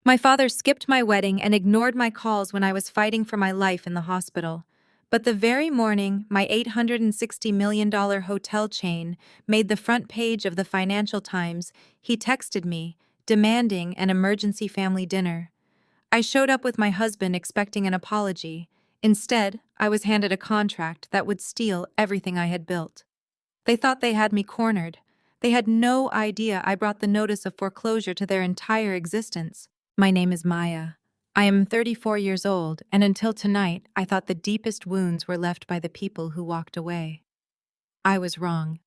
My father skipped my wedding and ignored my calls when I was fighting for my life in the hospital. But the very morning my $860 million hotel chain made the front page of the Financial Times, he texted me, demanding an emergency family dinner. I showed up with my husband expecting an apology. Instead, I was handed a contract that would steal everything I had built. They thought they had me cornered. They had no idea I brought the notice of foreclosure to their entire existence. My name is Maya. I am 34 years old, and until tonight, I thought the deepest wounds were left by the people who walked away. I was wrong.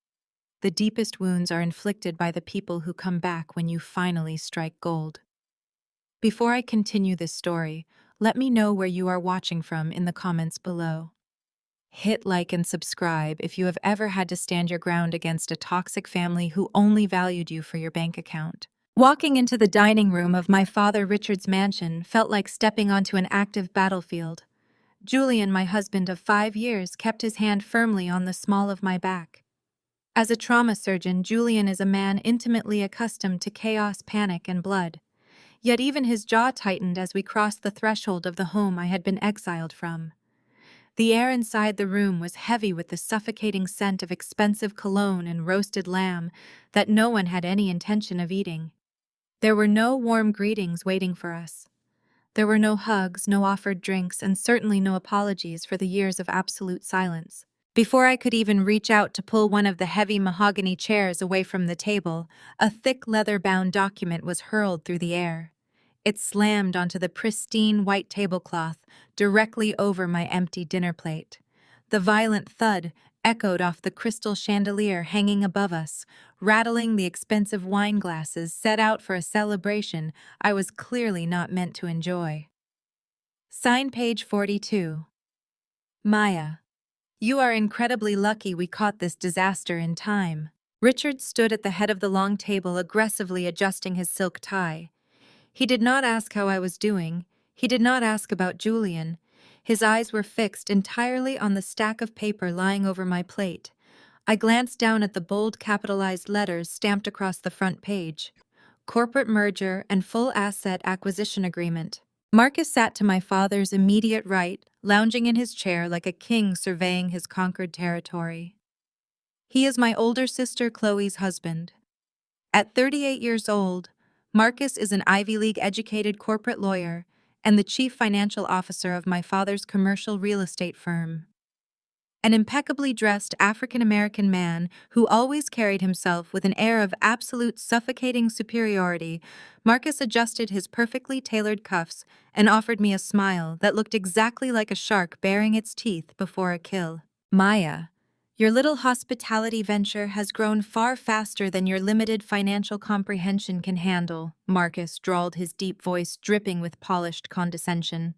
The deepest wounds are inflicted by the people who come back when you finally strike gold. Before I continue this story, let me know where you are watching from in the comments below. Hit like and subscribe if you have ever had to stand your ground against a toxic family who only valued you for your bank account. Walking into the dining room of my father Richard's mansion felt like stepping onto an active battlefield. Julian, my husband of 5 years, kept his hand firmly on the small of my back. As a trauma surgeon, Julian is a man intimately accustomed to chaos, panic, and blood. Yet even his jaw tightened as we crossed the threshold of the home I had been exiled from. The air inside the room was heavy with the suffocating scent of expensive cologne and roasted lamb that no one had any intention of eating. There were no warm greetings waiting for us. There were no hugs, no offered drinks, and certainly no apologies for the years of absolute silence. Before I could even reach out to pull one of the heavy mahogany chairs away from the table, a thick leather-bound document was hurled through the air. It slammed onto the pristine white tablecloth directly over my empty dinner plate. The violent thud echoed off the crystal chandelier hanging above us, rattling the expensive wine glasses set out for a celebration I was clearly not meant to enjoy. Sign page 42. Maya. You are incredibly lucky we caught this disaster in time. Richard stood at the head of the long table aggressively adjusting his silk tie. He did not ask how I was doing. He did not ask about Julian. His eyes were fixed entirely on the stack of paper lying over my plate. I glanced down at the bold capitalized letters stamped across the front page. Corporate merger and full asset acquisition agreement. Marcus sat to my father's immediate right, lounging in his chair like a king surveying his conquered territory. He is my older sister Chloe's husband. At 38 years old, Marcus is an Ivy League-educated corporate lawyer and the chief financial officer of my father's commercial real estate firm. An impeccably dressed African-American man who always carried himself with an air of absolute suffocating superiority, Marcus adjusted his perfectly tailored cuffs and offered me a smile that looked exactly like a shark baring its teeth before a kill. Maya, your little hospitality venture has grown far faster than your limited financial comprehension can handle, Marcus drawled, his deep voice dripping with polished condescension.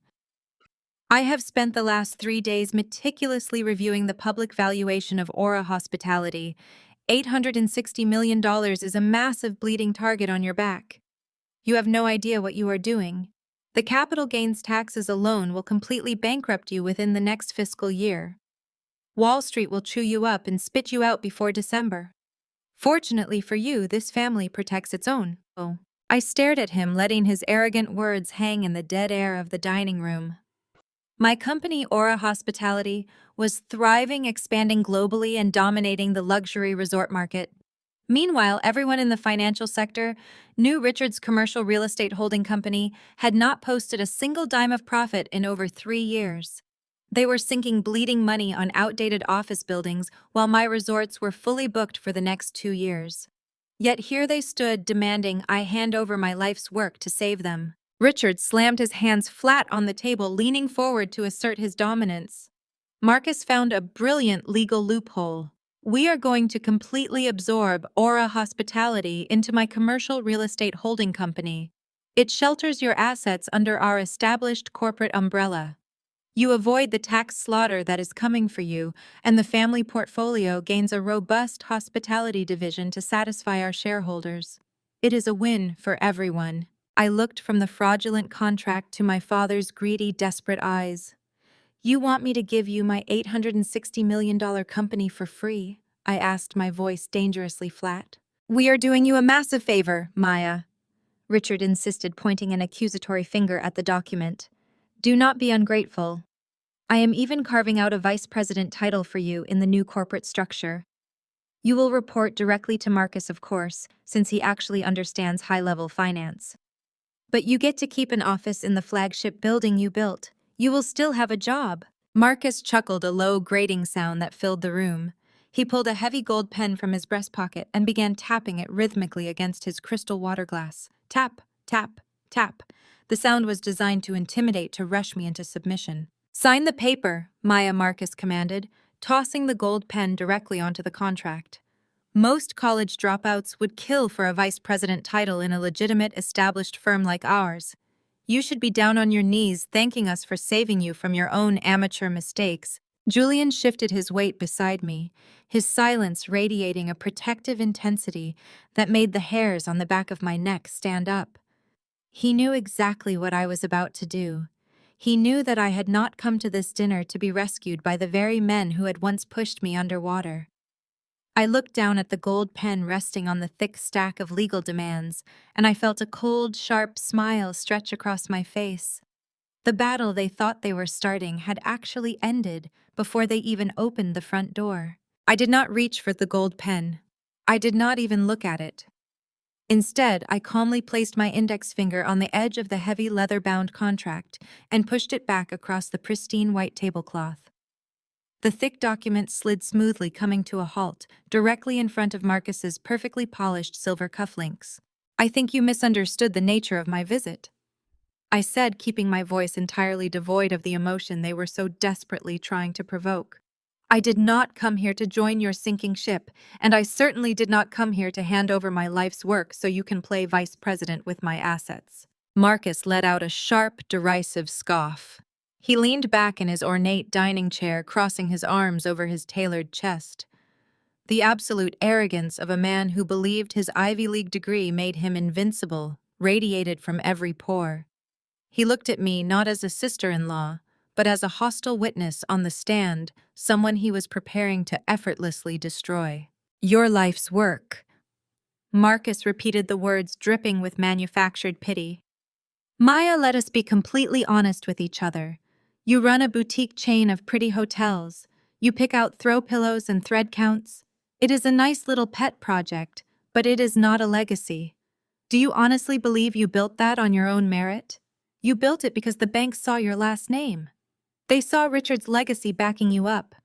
I have spent the last 3 days meticulously reviewing the public valuation of Aura Hospitality. $860 million is a massive bleeding target on your back. You have no idea what you are doing. The capital gains taxes alone will completely bankrupt you within the next fiscal year. Wall Street will chew you up and spit you out before December. Fortunately for you, this family protects its own. Oh. I stared at him, letting his arrogant words hang in the dead air of the dining room. My company, Aura Hospitality, was thriving, expanding globally, and dominating the luxury resort market. Meanwhile, everyone in the financial sector knew Richard's commercial real estate holding company had not posted a single dime of profit in over 3 years. They were sinking bleeding money on outdated office buildings while my resorts were fully booked for the next 2 years. Yet here they stood, demanding I hand over my life's work to save them. Richard slammed his hands flat on the table, leaning forward to assert his dominance. Marcus found a brilliant legal loophole. We are going to completely absorb Aura Hospitality into my commercial real estate holding company. It shelters your assets under our established corporate umbrella. You avoid the tax slaughter that is coming for you, and the family portfolio gains a robust hospitality division to satisfy our shareholders. It is a win for everyone. I looked from the fraudulent contract to my father's greedy, desperate eyes. You want me to give you my $860 million company for free? I asked, my voice dangerously flat. We are doing you a massive favor, Maya. Richard insisted, pointing an accusatory finger at the document. "Do not be ungrateful. I am even carving out a vice president title for you in the new corporate structure. You will report directly to Marcus, of course, since he actually understands high-level finance. But you get to keep an office in the flagship building you built. You will still have a job." Marcus chuckled, a low, grating sound that filled the room. He pulled a heavy gold pen from his breast pocket and began tapping it rhythmically against his crystal water glass. Tap, tap, tap. The sound was designed to intimidate, to rush me into submission. "Sign the paper," Marcus commanded, tossing the gold pen directly onto the contract. Most college dropouts would kill for a vice president title in a legitimate, established firm like ours. You should be down on your knees thanking us for saving you from your own amateur mistakes. Julian shifted his weight beside me, his silence radiating a protective intensity that made the hairs on the back of my neck stand up. He knew exactly what I was about to do. He knew that I had not come to this dinner to be rescued by the very men who had once pushed me underwater. I looked down at the gold pen resting on the thick stack of legal demands, and I felt a cold, sharp smile stretch across my face. The battle they thought they were starting had actually ended before they even opened the front door. I did not reach for the gold pen. I did not even look at it. Instead, I calmly placed my index finger on the edge of the heavy leather-bound contract and pushed it back across the pristine white tablecloth. The thick document slid smoothly, coming to a halt, directly in front of Marcus's perfectly polished silver cufflinks. "I think you misunderstood the nature of my visit," I said, keeping my voice entirely devoid of the emotion they were so desperately trying to provoke. "I did not come here to join your sinking ship, and I certainly did not come here to hand over my life's work so you can play vice president with my assets." Marcus let out a sharp, derisive scoff. He leaned back in his ornate dining chair, crossing his arms over his tailored chest. The absolute arrogance of a man who believed his Ivy League degree made him invincible radiated from every pore. He looked at me not as a sister-in-law, but as a hostile witness on the stand, someone he was preparing to effortlessly destroy. "Your life's work." Marcus repeated the words, dripping with manufactured pity. "Maya, let us be completely honest with each other. You run a boutique chain of pretty hotels. You pick out throw pillows and thread counts. It is a nice little pet project, but it is not a legacy. Do you honestly believe you built that on your own merit? You built it because the banks saw your last name. They saw Richard's legacy backing you up.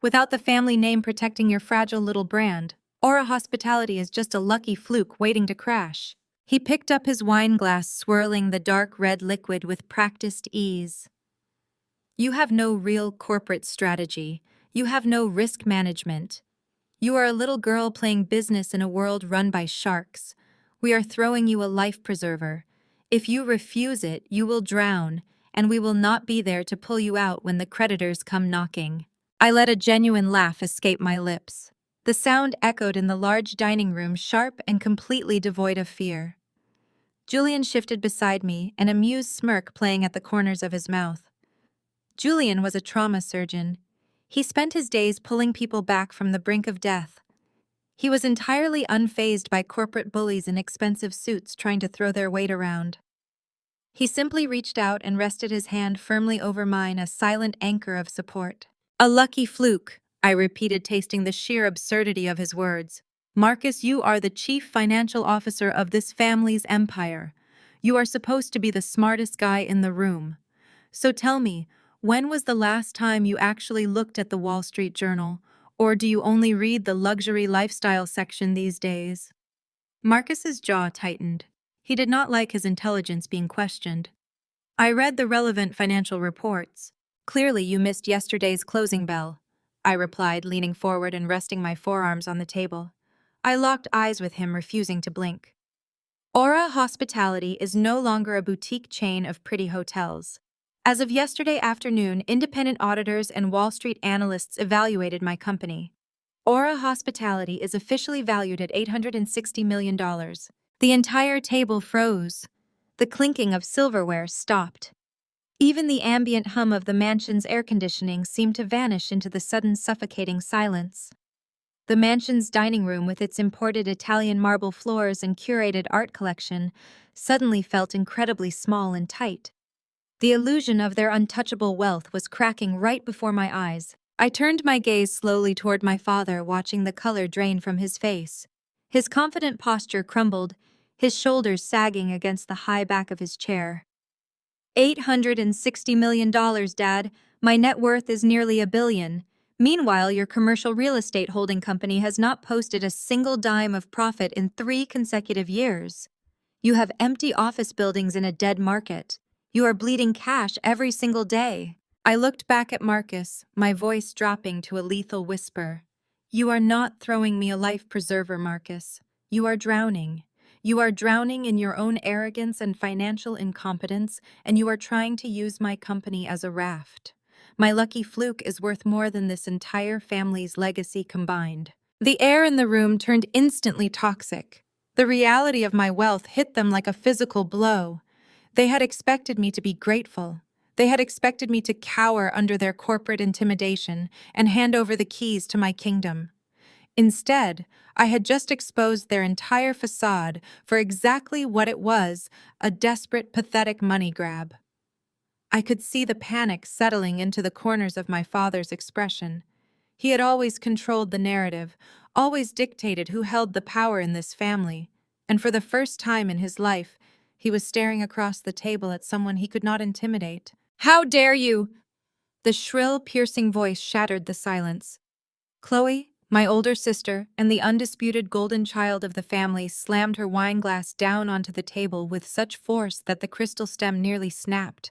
Without the family name protecting your fragile little brand, Aura Hospitality is just a lucky fluke waiting to crash." He picked up his wine glass, swirling the dark red liquid with practiced ease. "You have no real corporate strategy. You have no risk management. You are a little girl playing business in a world run by sharks. We are throwing you a life preserver. If you refuse it, you will drown, and we will not be there to pull you out when the creditors come knocking." I let a genuine laugh escape my lips. The sound echoed in the large dining room, sharp and completely devoid of fear. Julian shifted beside me, an amused smirk playing at the corners of his mouth. Julian was a trauma surgeon. He spent his days pulling people back from the brink of death. He was entirely unfazed by corporate bullies in expensive suits trying to throw their weight around. He simply reached out and rested his hand firmly over mine, a silent anchor of support. "A lucky fluke," I repeated, tasting the sheer absurdity of his words. "Marcus, you are the chief financial officer of this family's empire. You are supposed to be the smartest guy in the room. So tell me, when was the last time you actually looked at the Wall Street Journal, or do you only read the luxury lifestyle section these days?" Marcus's jaw tightened. He did not like his intelligence being questioned. "I read the relevant financial reports. Clearly you missed yesterday's closing bell," I replied, leaning forward and resting my forearms on the table. I locked eyes with him, refusing to blink. Aura Hospitality is no longer a boutique chain of pretty hotels. As of yesterday afternoon, independent auditors and Wall Street analysts evaluated my company. Aura Hospitality is officially valued at $860 million. The entire table froze. The clinking of silverware stopped. Even the ambient hum of the mansion's air conditioning seemed to vanish into the sudden suffocating silence. The mansion's dining room, with its imported Italian marble floors and curated art collection, suddenly felt incredibly small and tight. The illusion of their untouchable wealth was cracking right before my eyes. I turned my gaze slowly toward my father, watching the color drain from his face. His confident posture crumbled, his shoulders sagging against the high back of his chair. $860 million, Dad. My net worth is nearly $1 billion. Meanwhile, your commercial real estate holding company has not posted a single dime of profit in 3 consecutive years. You have empty office buildings in a dead market. You are bleeding cash every single day. I looked back at Marcus, my voice dropping to a lethal whisper. You are not throwing me a life preserver, Marcus. You are drowning. You are drowning in your own arrogance and financial incompetence, and you are trying to use my company as a raft. My lucky fluke is worth more than this entire family's legacy combined. The air in the room turned instantly toxic. The reality of my wealth hit them like a physical blow. They had expected me to be grateful. They had expected me to cower under their corporate intimidation and hand over the keys to my kingdom. Instead, I had just exposed their entire facade for exactly what it was, a desperate, pathetic money grab. I could see the panic settling into the corners of my father's expression. He had always controlled the narrative, always dictated who held the power in this family, and for the first time in his life, he was staring across the table at someone he could not intimidate. How dare you! The shrill, piercing voice shattered the silence. Chloe, my older sister, and the undisputed golden child of the family slammed her wineglass down onto the table with such force that the crystal stem nearly snapped.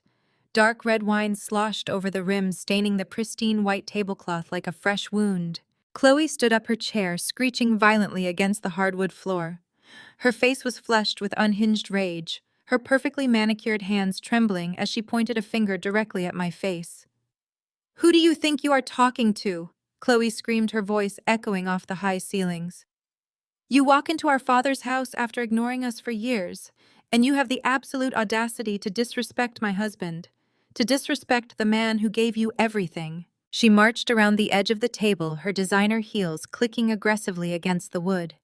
Dark red wine sloshed over the rim, staining the pristine white tablecloth like a fresh wound. Chloe stood up her chair, screeching violently against the hardwood floor. Her face was flushed with unhinged rage, her perfectly manicured hands trembling as she pointed a finger directly at my face. "Who do you think you are talking to?" Chloe screamed, her voice echoing off the high ceilings. "You walk into our father's house after ignoring us for years, and you have the absolute audacity to disrespect my husband, to disrespect the man who gave you everything." She marched around the edge of the table, her designer heels clicking aggressively against the wood.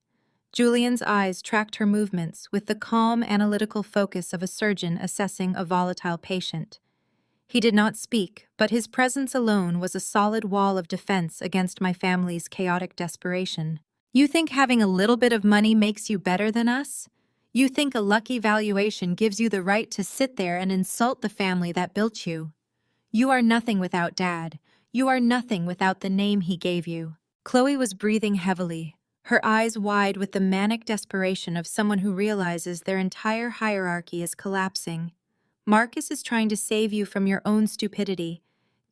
Julian's eyes tracked her movements with the calm, analytical focus of a surgeon assessing a volatile patient. He did not speak, but his presence alone was a solid wall of defense against my family's chaotic desperation. "You think having a little bit of money makes you better than us? You think a lucky valuation gives you the right to sit there and insult the family that built you? You are nothing without Dad. You are nothing without the name he gave you." Chloe was breathing heavily, her eyes wide with the manic desperation of someone who realizes their entire hierarchy is collapsing. "Marcus is trying to save you from your own stupidity.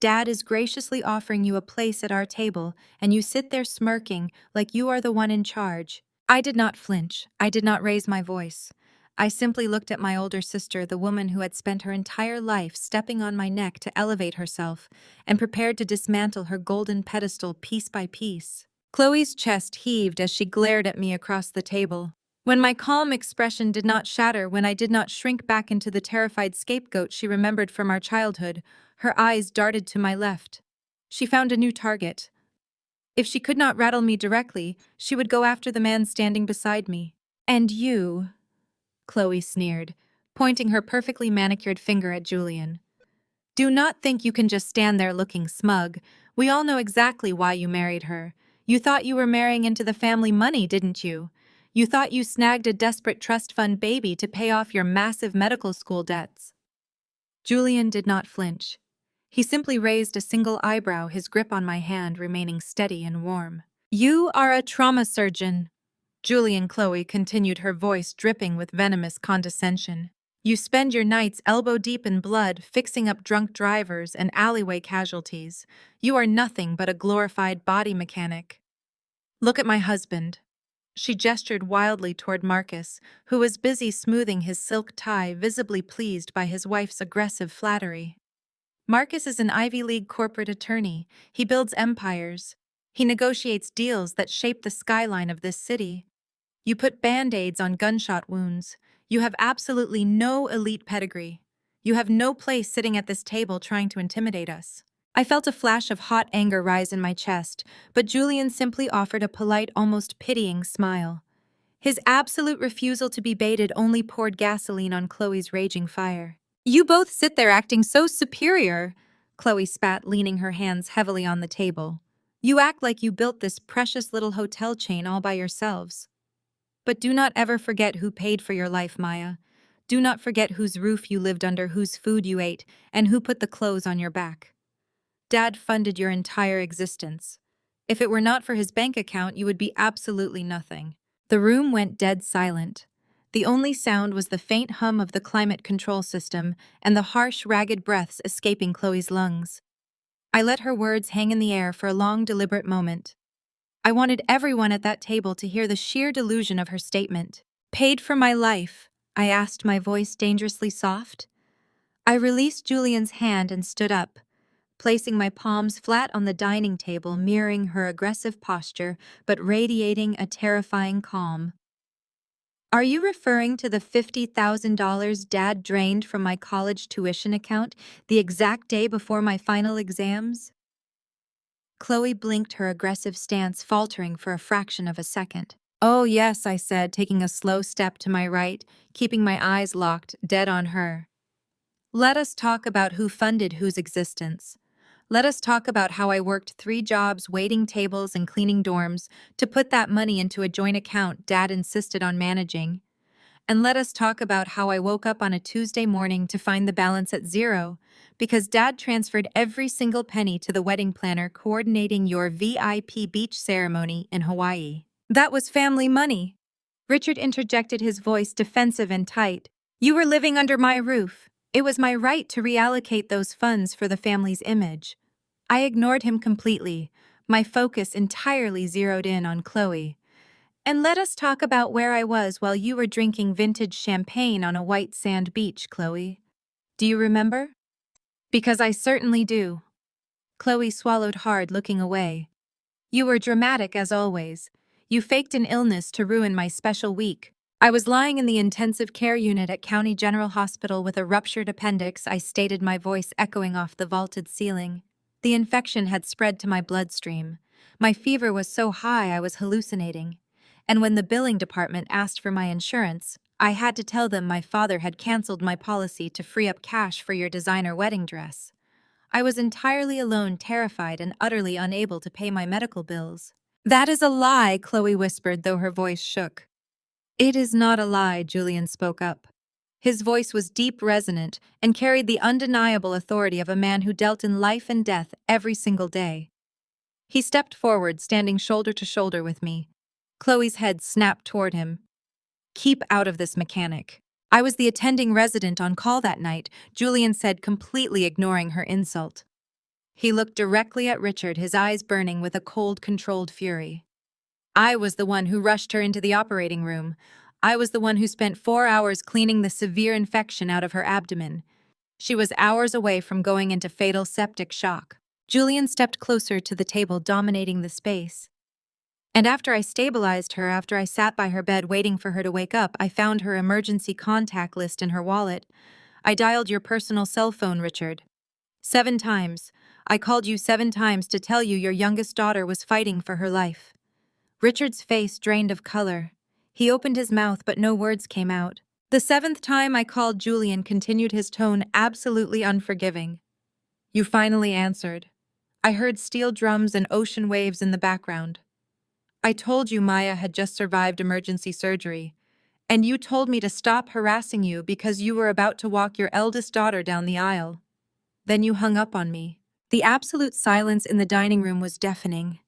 Dad is graciously offering you a place at our table, and you sit there smirking like you are the one in charge." I did not flinch. I did not raise my voice. I simply looked at my older sister, the woman who had spent her entire life stepping on my neck to elevate herself, and prepared to dismantle her golden pedestal piece by piece. Chloe's chest heaved as she glared at me across the table. When my calm expression did not shatter, when I did not shrink back into the terrified scapegoat she remembered from our childhood, her eyes darted to my left. She found a new target. If she could not rattle me directly, she would go after the man standing beside me. "And you," Chloe sneered, pointing her perfectly manicured finger at Julian. "Do not think you can just stand there looking smug. We all know exactly why you married her. You thought you were marrying into the family money, didn't you? You thought you snagged a desperate trust fund baby to pay off your massive medical school debts." Julian did not flinch. He simply raised a single eyebrow, his grip on my hand remaining steady and warm. "You are a trauma surgeon," Julian Chloe continued, her voice dripping with venomous condescension. "You spend your nights elbow-deep in blood, fixing up drunk drivers and alleyway casualties. You are nothing but a glorified body mechanic. Look at my husband." She gestured wildly toward Marcus, who was busy smoothing his silk tie, visibly pleased by his wife's aggressive flattery. "Marcus is an Ivy League corporate attorney. He builds empires. He negotiates deals that shape the skyline of this city. You put band-aids on gunshot wounds. You have absolutely no elite pedigree. You have no place sitting at this table trying to intimidate us." I felt a flash of hot anger rise in my chest, but Julian simply offered a polite, almost pitying smile. His absolute refusal to be baited only poured gasoline on Chloe's raging fire. "You both sit there acting so superior," Chloe spat, leaning her hands heavily on the table. "You act like you built this precious little hotel chain all by yourselves. But do not ever forget who paid for your life, Maya. Do not forget whose roof you lived under, whose food you ate, and who put the clothes on your back. Dad funded your entire existence. If it were not for his bank account, you would be absolutely nothing." The room went dead silent. The only sound was the faint hum of the climate control system and the harsh, ragged breaths escaping Chloe's lungs. I let her words hang in the air for a long, deliberate moment. I wanted everyone at that table to hear the sheer delusion of her statement. "Paid for my life?" I asked, my voice dangerously soft. I released Julian's hand and stood up, placing my palms flat on the dining table, mirroring her aggressive posture, but radiating a terrifying calm. "Are you referring to the $50,000 Dad drained from my college tuition account the exact day before my final exams?" Chloe blinked, her aggressive stance faltering for a fraction of a second. "Oh, yes," I said, taking a slow step to my right, keeping my eyes locked, dead on her. "Let us talk about who funded whose existence. Let us talk about how I worked 3 jobs, waiting tables and cleaning dorms, to put that money into a joint account Dad insisted on managing. And let us talk about how I woke up on a Tuesday morning to find the balance at 0, because Dad transferred every single penny to the wedding planner coordinating your VIP beach ceremony in Hawaii. That was family money." Richard interjected, his voice defensive and tight. "You were living under my roof. It was my right to reallocate those funds for the family's image." I ignored him completely, my focus entirely zeroed in on Chloe. "And let us talk about where I was while you were drinking vintage champagne on a white sand beach, Chloe. Do you remember?" "Because I certainly do." Chloe swallowed hard, looking away. "You were dramatic as always. You faked an illness to ruin my special week. I was lying in the intensive care unit at County General Hospital with a ruptured appendix," I stated, my voice echoing off the vaulted ceiling. "The infection had spread to my bloodstream. My fever was so high I was hallucinating. And when the billing department asked for my insurance, I had to tell them my father had canceled my policy to free up cash for your designer wedding dress. I was entirely alone, terrified and utterly unable to pay my medical bills." "That is a lie," Chloe whispered, though her voice shook. "It is not a lie," Julian spoke up. His voice was deep, resonant, and carried the undeniable authority of a man who dealt in life and death every single day. He stepped forward, standing shoulder to shoulder with me. Chloe's head snapped toward him. "Keep out of this, mechanic." "I was the attending resident on call that night," Julian said, completely ignoring her insult. He looked directly at Richard, his eyes burning with a cold, controlled fury. "I was the one who rushed her into the operating room. I was the one who spent 4 hours cleaning the severe infection out of her abdomen. She was hours away from going into fatal septic shock." Julian stepped closer to the table, dominating the space. "And after I stabilized her, after I sat by her bed waiting for her to wake up, I found her emergency contact list in her wallet. I dialed your personal cell phone, Richard. 7 times. I called you 7 times to tell you your youngest daughter was fighting for her life." Richard's face drained of color. He opened his mouth, but no words came out. "The 7th time I called," Julian continued, his tone absolutely unforgiving. "You finally answered. I heard steel drums and ocean waves in the background. I told you Maya had just survived emergency surgery, and you told me to stop harassing you because you were about to walk your eldest daughter down the aisle. Then you hung up on me." The absolute silence in the dining room was deafening.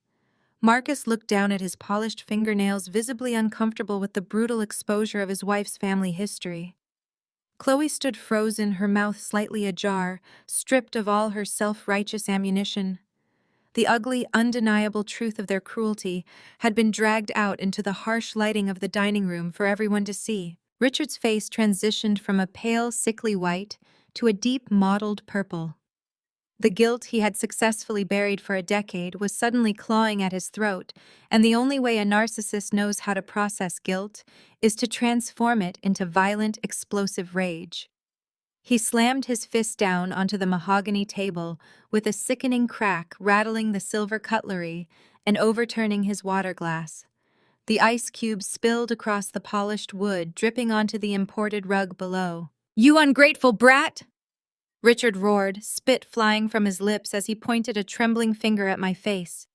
Marcus looked down at his polished fingernails, visibly uncomfortable with the brutal exposure of his wife's family history. Chloe stood frozen, her mouth slightly ajar, stripped of all her self-righteous ammunition. The ugly, undeniable truth of their cruelty had been dragged out into the harsh lighting of the dining room for everyone to see. Richard's face transitioned from a pale, sickly white to a deep, mottled purple. The guilt he had successfully buried for a decade was suddenly clawing at his throat, and the only way a narcissist knows how to process guilt is to transform it into violent, explosive rage. He slammed his fist down onto the mahogany table with a sickening crack, rattling the silver cutlery and overturning his water glass. The ice cubes spilled across the polished wood, dripping onto the imported rug below. "You ungrateful brat!" Richard roared, spit flying from his lips as he pointed a trembling finger at my face.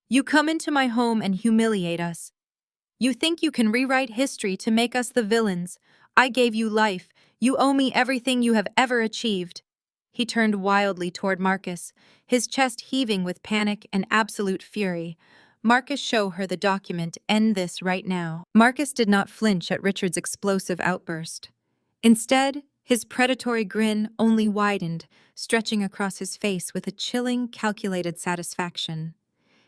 "You come into my home and humiliate us. You think you can rewrite history to make us the villains. I gave you life. You owe me everything you have ever achieved." He turned wildly toward Marcus, his chest heaving with panic and absolute fury. "Marcus, show her the document. End this right now." Marcus did not flinch at Richard's explosive outburst. Instead, his predatory grin only widened, stretching across his face with a chilling, calculated satisfaction.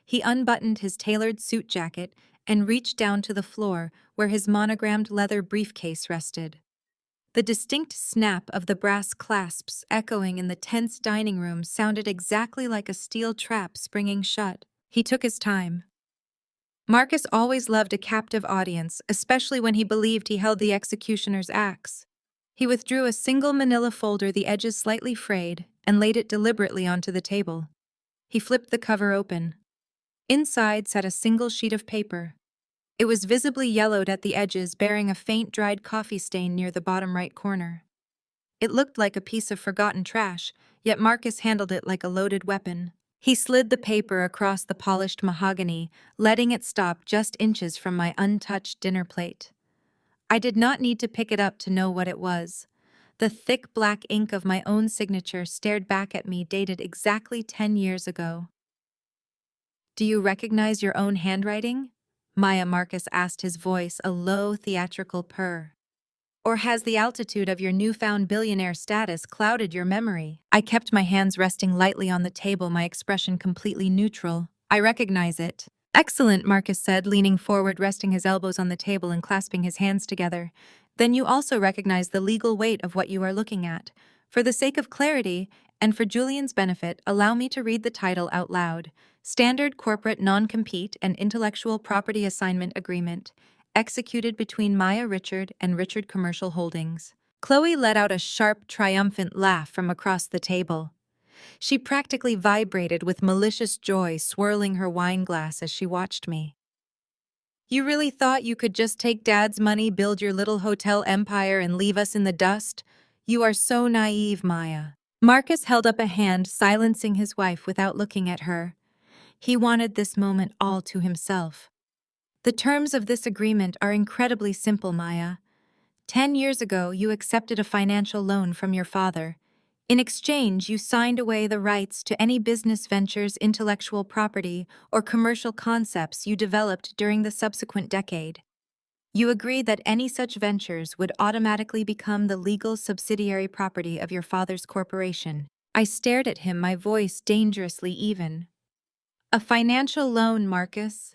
He unbuttoned his tailored suit jacket and reached down to the floor where his monogrammed leather briefcase rested. The distinct snap of the brass clasps echoing in the tense dining room sounded exactly like a steel trap springing shut. He took his time. Marcus always loved a captive audience, especially when he believed he held the executioner's axe. He withdrew a single manila folder, the edges slightly frayed, and laid it deliberately onto the table. He flipped the cover open. Inside sat a single sheet of paper. It was visibly yellowed at the edges, bearing a faint dried coffee stain near the bottom right corner. It looked like a piece of forgotten trash, yet Marcus handled it like a loaded weapon. He slid the paper across the polished mahogany, letting it stop just inches from my untouched dinner plate. I did not need to pick it up to know what it was. The thick black ink of my own signature stared back at me, dated exactly 10 years ago. "Do you recognize your own handwriting?" Maya Marcus asked, his voice a low, theatrical purr. "Or has the altitude of your newfound billionaire status clouded your memory?" I kept my hands resting lightly on the table, my expression completely neutral. "I recognize it." "Excellent," Marcus said, leaning forward, resting his elbows on the table and clasping his hands together. "Then you also recognize the legal weight of what you are looking at. For the sake of clarity, and for Julian's benefit, allow me to read the title out loud. Standard Corporate Non-Compete and Intellectual Property Assignment Agreement, executed between Maya Richard and Richard Commercial Holdings." Chloe let out a sharp, triumphant laugh from across the table. She practically vibrated with malicious joy, swirling her wine glass as she watched me. "You really thought you could just take Dad's money, build your little hotel empire, and leave us in the dust? You are so naive, Maya." Marcus held up a hand, silencing his wife without looking at her. He wanted this moment all to himself. "The terms of this agreement are incredibly simple, Maya. 10 years ago, you accepted a financial loan from your father. In exchange, you signed away the rights to any business ventures, intellectual property, or commercial concepts you developed during the subsequent decade. You agreed that any such ventures would automatically become the legal subsidiary property of your father's corporation." I stared at him, my voice dangerously even. "A financial loan, Marcus?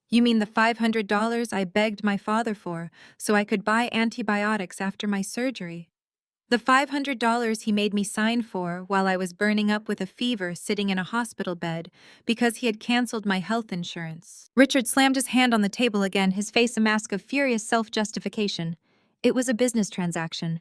You mean the $500 I begged my father for so I could buy antibiotics after my surgery? The $500 he made me sign for while I was burning up with a fever sitting in a hospital bed because he had canceled my health insurance." Richard slammed his hand on the table again, his face a mask of furious self-justification. "It was a business transaction.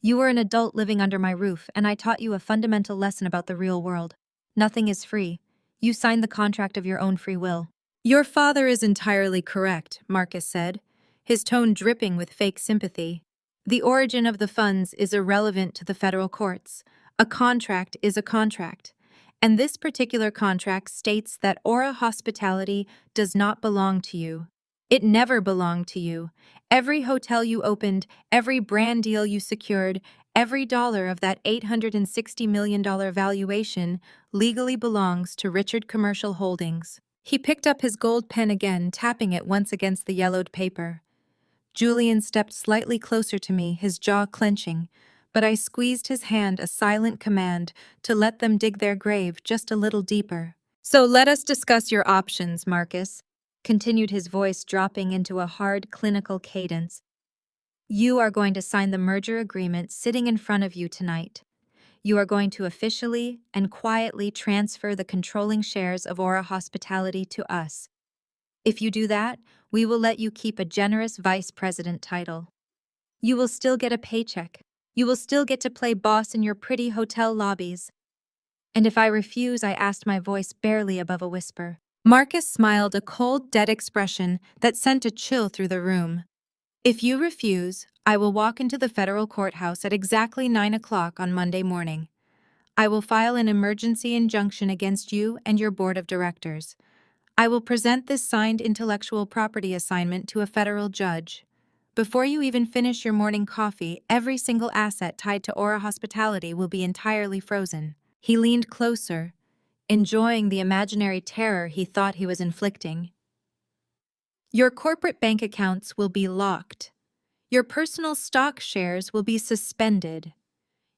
You were an adult living under my roof, and I taught you a fundamental lesson about the real world. Nothing is free. You signed the contract of your own free will." "Your father is entirely correct," Marcus said, his tone dripping with fake sympathy. "The origin of the funds is irrelevant to the federal courts. A contract is a contract. And this particular contract states that Aura Hospitality does not belong to you. It never belonged to you. Every hotel you opened, every brand deal you secured, every dollar of that $860 million valuation legally belongs to Richard Commercial Holdings." He picked up his gold pen again, tapping it once against the yellowed paper. Julian stepped slightly closer to me, his jaw clenching, but I squeezed his hand, a silent command to let them dig their grave just a little deeper. "So let us discuss your options, Marcus," continued his voice, dropping into a hard, clinical cadence. "You are going to sign the merger agreement sitting in front of you tonight. You are going to officially and quietly transfer the controlling shares of Aura Hospitality to us. If you do that, we will let you keep a generous vice president title. You will still get a paycheck. You will still get to play boss in your pretty hotel lobbies." And if I refuse, I asked, my voice barely above a whisper, Marcus smiled a cold, dead expression that sent a chill through the room. If you refuse, I will walk into the federal courthouse at exactly 9 o'clock on Monday morning. I will file an emergency injunction against you and your board of directors. I will present this signed intellectual property assignment to a federal judge. Before you even finish your morning coffee, every single asset tied to Aura Hospitality will be entirely frozen. He leaned closer, enjoying the imaginary terror he thought he was inflicting. Your corporate bank accounts will be locked. Your personal stock shares will be suspended.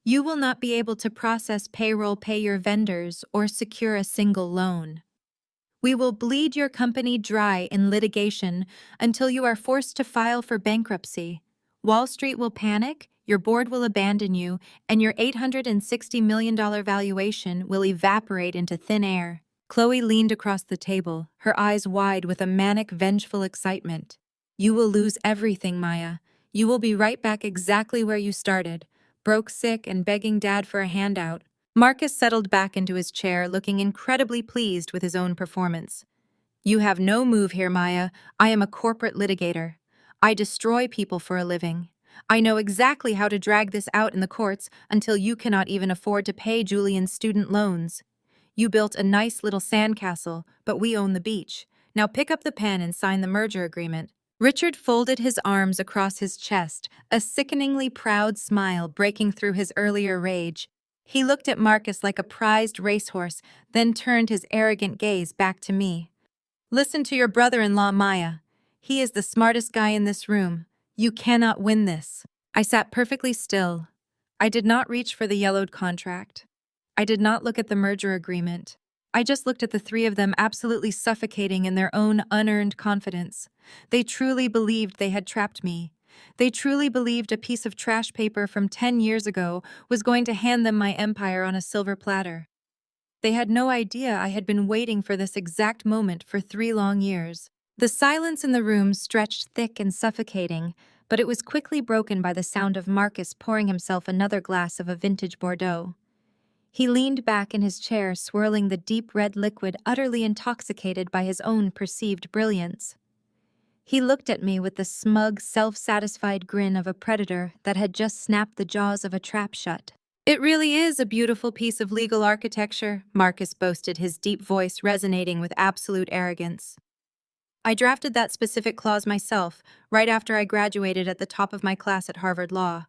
You will not be able to process payroll, pay your vendors, or secure a single loan. We will bleed your company dry in litigation until you are forced to file for bankruptcy. Wall Street will panic, your board will abandon you, and your $860 million valuation will evaporate into thin air. Chloe leaned across the table, her eyes wide with a manic, vengeful excitement. You will lose everything, Maya. You will be right back exactly where you started, broke, sick, and begging Dad for a handout. Marcus settled back into his chair, looking incredibly pleased with his own performance. You have no move here, Maya. I am a corporate litigator. I destroy people for a living. I know exactly how to drag this out in the courts until you cannot even afford to pay Julian's student loans. You built a nice little sandcastle, but we own the beach. Now pick up the pen and sign the merger agreement. Richard folded his arms across his chest, a sickeningly proud smile breaking through his earlier rage. He looked at Marcus like a prized racehorse, then turned his arrogant gaze back to me. Listen to your brother-in-law, Maya. He is the smartest guy in this room. You cannot win this. I sat perfectly still. I did not reach for the yellowed contract. I did not look at the merger agreement. I just looked at the three of them absolutely suffocating in their own unearned confidence. They truly believed they had trapped me. They truly believed a piece of trash paper from 10 years ago was going to hand them my empire on a silver platter. They had no idea I had been waiting for this exact moment for 3 long years. The silence in the room stretched thick and suffocating, but it was quickly broken by the sound of Marcus pouring himself another glass of a vintage Bordeaux. He leaned back in his chair, swirling the deep red liquid, utterly intoxicated by his own perceived brilliance. He looked at me with the smug, self-satisfied grin of a predator that had just snapped the jaws of a trap shut. It really is a beautiful piece of legal architecture, Marcus boasted, his deep voice resonating with absolute arrogance. I drafted that specific clause myself, right after I graduated at the top of my class at Harvard Law.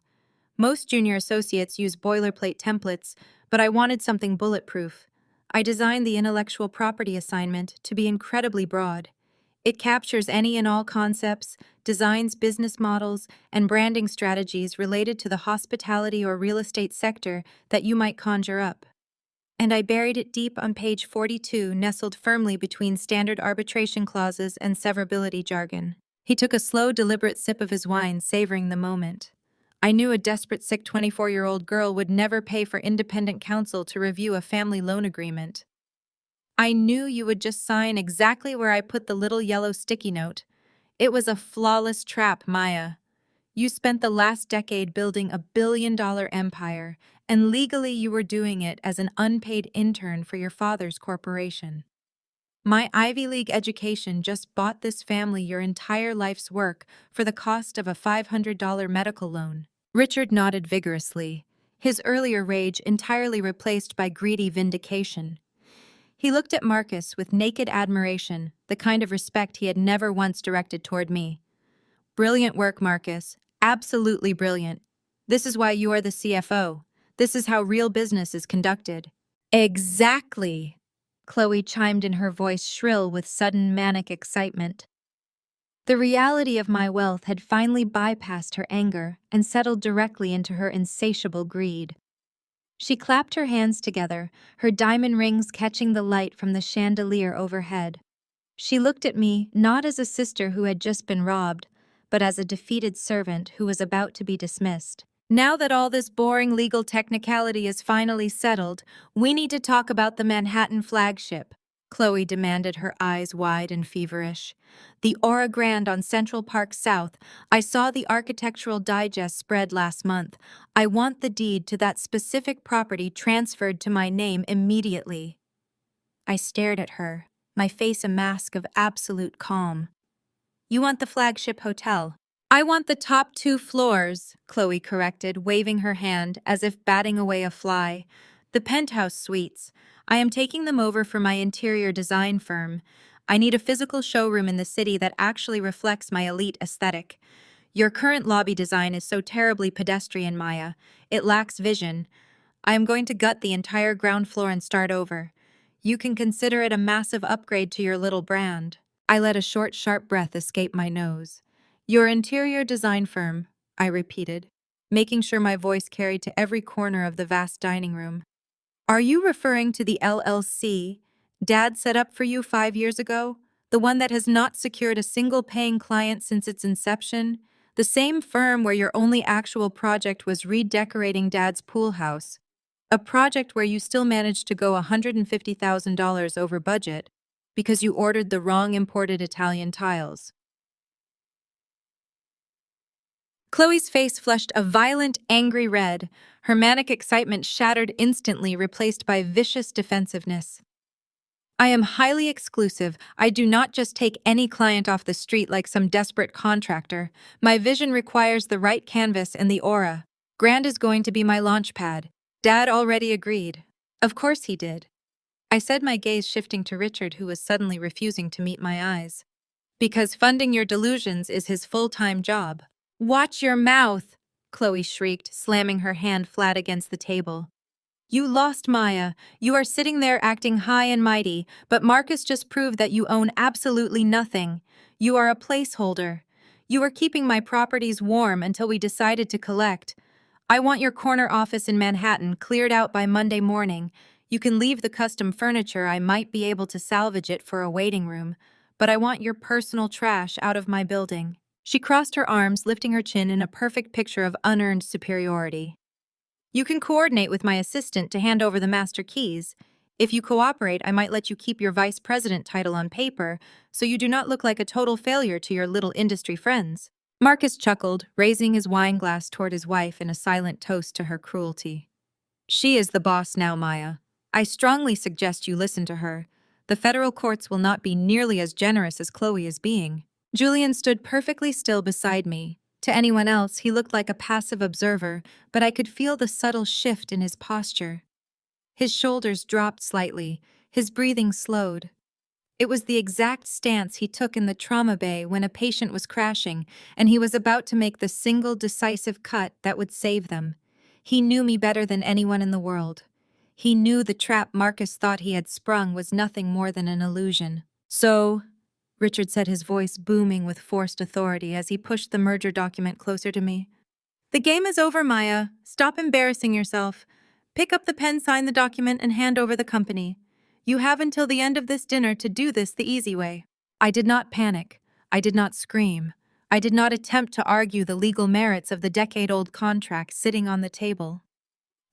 Most junior associates use boilerplate templates, but I wanted something bulletproof. I designed the intellectual property assignment to be incredibly broad. It captures any and all concepts, designs business models, and branding strategies related to the hospitality or real estate sector that you might conjure up. And I buried it deep on page 42, nestled firmly between standard arbitration clauses and severability jargon. He took a slow, deliberate sip of his wine, savoring the moment. I knew a desperate, sick 24-year-old girl would never pay for independent counsel to review a family loan agreement. I knew you would just sign exactly where I put the little yellow sticky note. It was a flawless trap, Maya. You spent the last decade building a billion-dollar empire, and legally you were doing it as an unpaid intern for your father's corporation. My Ivy League education just bought this family your entire life's work for the cost of a $500 medical loan. Richard nodded vigorously, his earlier rage entirely replaced by greedy vindication. He looked at Marcus with naked admiration, the kind of respect he had never once directed toward me. Brilliant work, Marcus. Absolutely brilliant. This is why you are the CFO. This is how real business is conducted. Exactly. Chloe chimed in, her voice shrill with sudden manic excitement. The reality of my wealth had finally bypassed her anger and settled directly into her insatiable greed. She clapped her hands together, her diamond rings catching the light from the chandelier overhead. She looked at me not as a sister who had just been robbed, but as a defeated servant who was about to be dismissed. Now that all this boring legal technicality is finally settled, we need to talk about the Manhattan flagship, Chloe demanded, her eyes wide and feverish. The Aura Grande on Central Park South. I saw the Architectural Digest spread last month. I want the deed to that specific property transferred to my name immediately. I stared at her. my face a mask of absolute calm. You want the flagship hotel? I want the top 2 floors, Chloe corrected, waving her hand as if batting away a fly. The penthouse suites. I am taking them over for my interior design firm. I need a physical showroom in the city that actually reflects my elite aesthetic. Your current lobby design is so terribly pedestrian, Maya. It lacks vision. I am going to gut the entire ground floor and start over. You can consider it a massive upgrade to your little brand. I let a short, sharp breath escape my nose. Your interior design firm, I repeated, making sure my voice carried to every corner of the vast dining room. Are you referring to the LLC Dad set up for you 5 years ago? The one that has not secured a single paying client since its inception? The same firm where your only actual project was redecorating Dad's pool house. A project where you still managed to go $150,000 over budget because you ordered the wrong imported Italian tiles. Chloe's face flushed a violent, angry red. Her manic excitement shattered instantly, replaced by vicious defensiveness. I am highly exclusive. I do not just take any client off the street like some desperate contractor. My vision requires the right canvas and the aura. Grand is going to be my launch pad. Dad already agreed. Of course he did. I said, my gaze shifting to Richard, who was suddenly refusing to meet my eyes. Because funding your delusions is his full-time job. Watch your mouth, Chloe shrieked, slamming her hand flat against the table. You lost, Maya. You are sitting there acting high and mighty, but Marcus just proved that you own absolutely nothing. You are a placeholder. You are keeping my properties warm until we decided to collect. I want your corner office in Manhattan cleared out by Monday morning. You can leave the custom furniture. I might be able to salvage it for a waiting room, but I want your personal trash out of my building. She crossed her arms, lifting her chin in a perfect picture of unearned superiority. You can coordinate with my assistant to hand over the master keys. If you cooperate, I might let you keep your vice president title on paper, so you do not look like a total failure to your little industry friends. Marcus chuckled, raising his wine glass toward his wife in a silent toast to her cruelty. She is the boss now, Maya. I strongly suggest you listen to her. The federal courts will not be nearly as generous as Chloe is being. Julian stood perfectly still beside me. To anyone else, he looked like a passive observer, but I could feel the subtle shift in his posture. His shoulders dropped slightly, his breathing slowed. It was the exact stance he took in the trauma bay when a patient was crashing, and he was about to make the single decisive cut that would save them. He knew me better than anyone in the world. He knew the trap Marcus thought he had sprung was nothing more than an illusion. So, Richard said, his voice booming with forced authority as he pushed the merger document closer to me. The game is over, Maya. Stop embarrassing yourself. Pick up the pen, sign the document, and hand over the company. You have until the end of this dinner to do this the easy way. I did not panic. I did not scream. I did not attempt to argue the legal merits of the decade-old contract sitting on the table.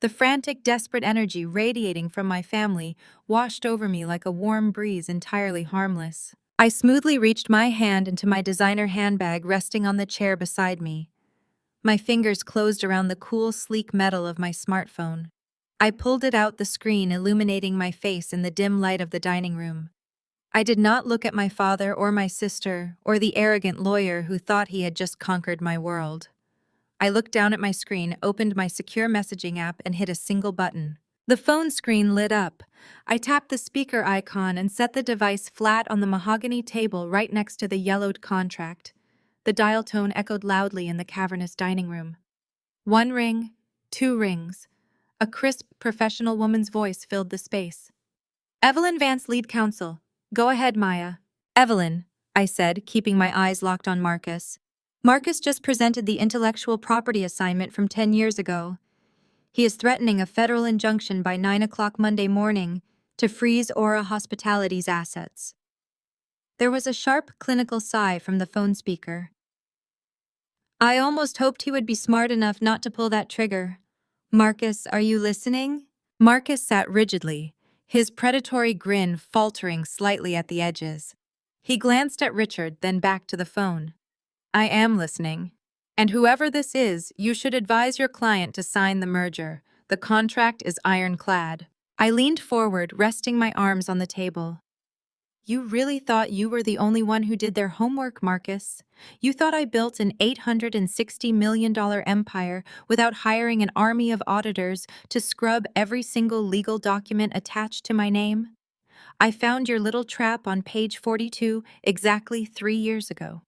The frantic, desperate energy radiating from my family washed over me like a warm breeze, entirely harmless. I smoothly reached my hand into my designer handbag resting on the chair beside me. My fingers closed around the cool, sleek metal of my smartphone. I pulled it out, the screen illuminating my face in the dim light of the dining room. I did not look at my father or my sister or the arrogant lawyer who thought he had just conquered my world. I looked down at my screen, opened my secure messaging app, and hit a single button. The phone screen lit up. I tapped the speaker icon and set the device flat on the mahogany table right next to the yellowed contract. The dial tone echoed loudly in the cavernous dining room. 1 ring, 2 rings. A crisp, professional woman's voice filled the space. Evelyn Vance, lead counsel. Go ahead, Maya. Evelyn, I said, keeping my eyes locked on Marcus. Marcus just presented the intellectual property assignment from 10 years ago. He is threatening a federal injunction by 9 o'clock Monday morning to freeze Aura Hospitality's assets. There was a sharp, clinical sigh from the phone speaker. I almost hoped he would be smart enough not to pull that trigger. Marcus, are you listening? Marcus sat rigidly, his predatory grin faltering slightly at the edges. He glanced at Richard, then back to the phone. I am listening. And whoever this is, you should advise your client to sign the merger. The contract is ironclad. I leaned forward, resting my arms on the table. You really thought you were the only one who did their homework, Marcus. You thought I built an $860 million empire without hiring an army of auditors to scrub every single legal document attached to my name? I found your little trap on page 42 exactly 3 years ago.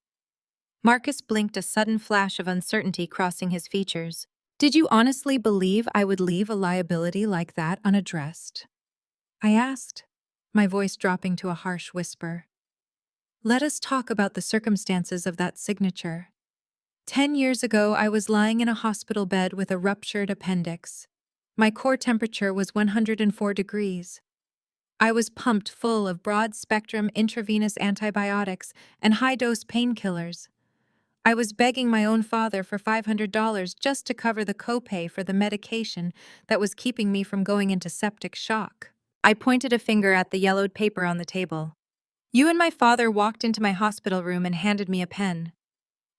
Marcus blinked, a sudden flash of uncertainty crossing his features. Did you honestly believe I would leave a liability like that unaddressed? I asked, my voice dropping to a harsh whisper. Let us talk about the circumstances of that signature. 10 years ago, I was lying in a hospital bed with a ruptured appendix. My core temperature was 104 degrees. I was pumped full of broad-spectrum intravenous antibiotics and high-dose painkillers. I was begging my own father for $500 just to cover the copay for the medication that was keeping me from going into septic shock. I pointed a finger at the yellowed paper on the table. You and my father walked into my hospital room and handed me a pen.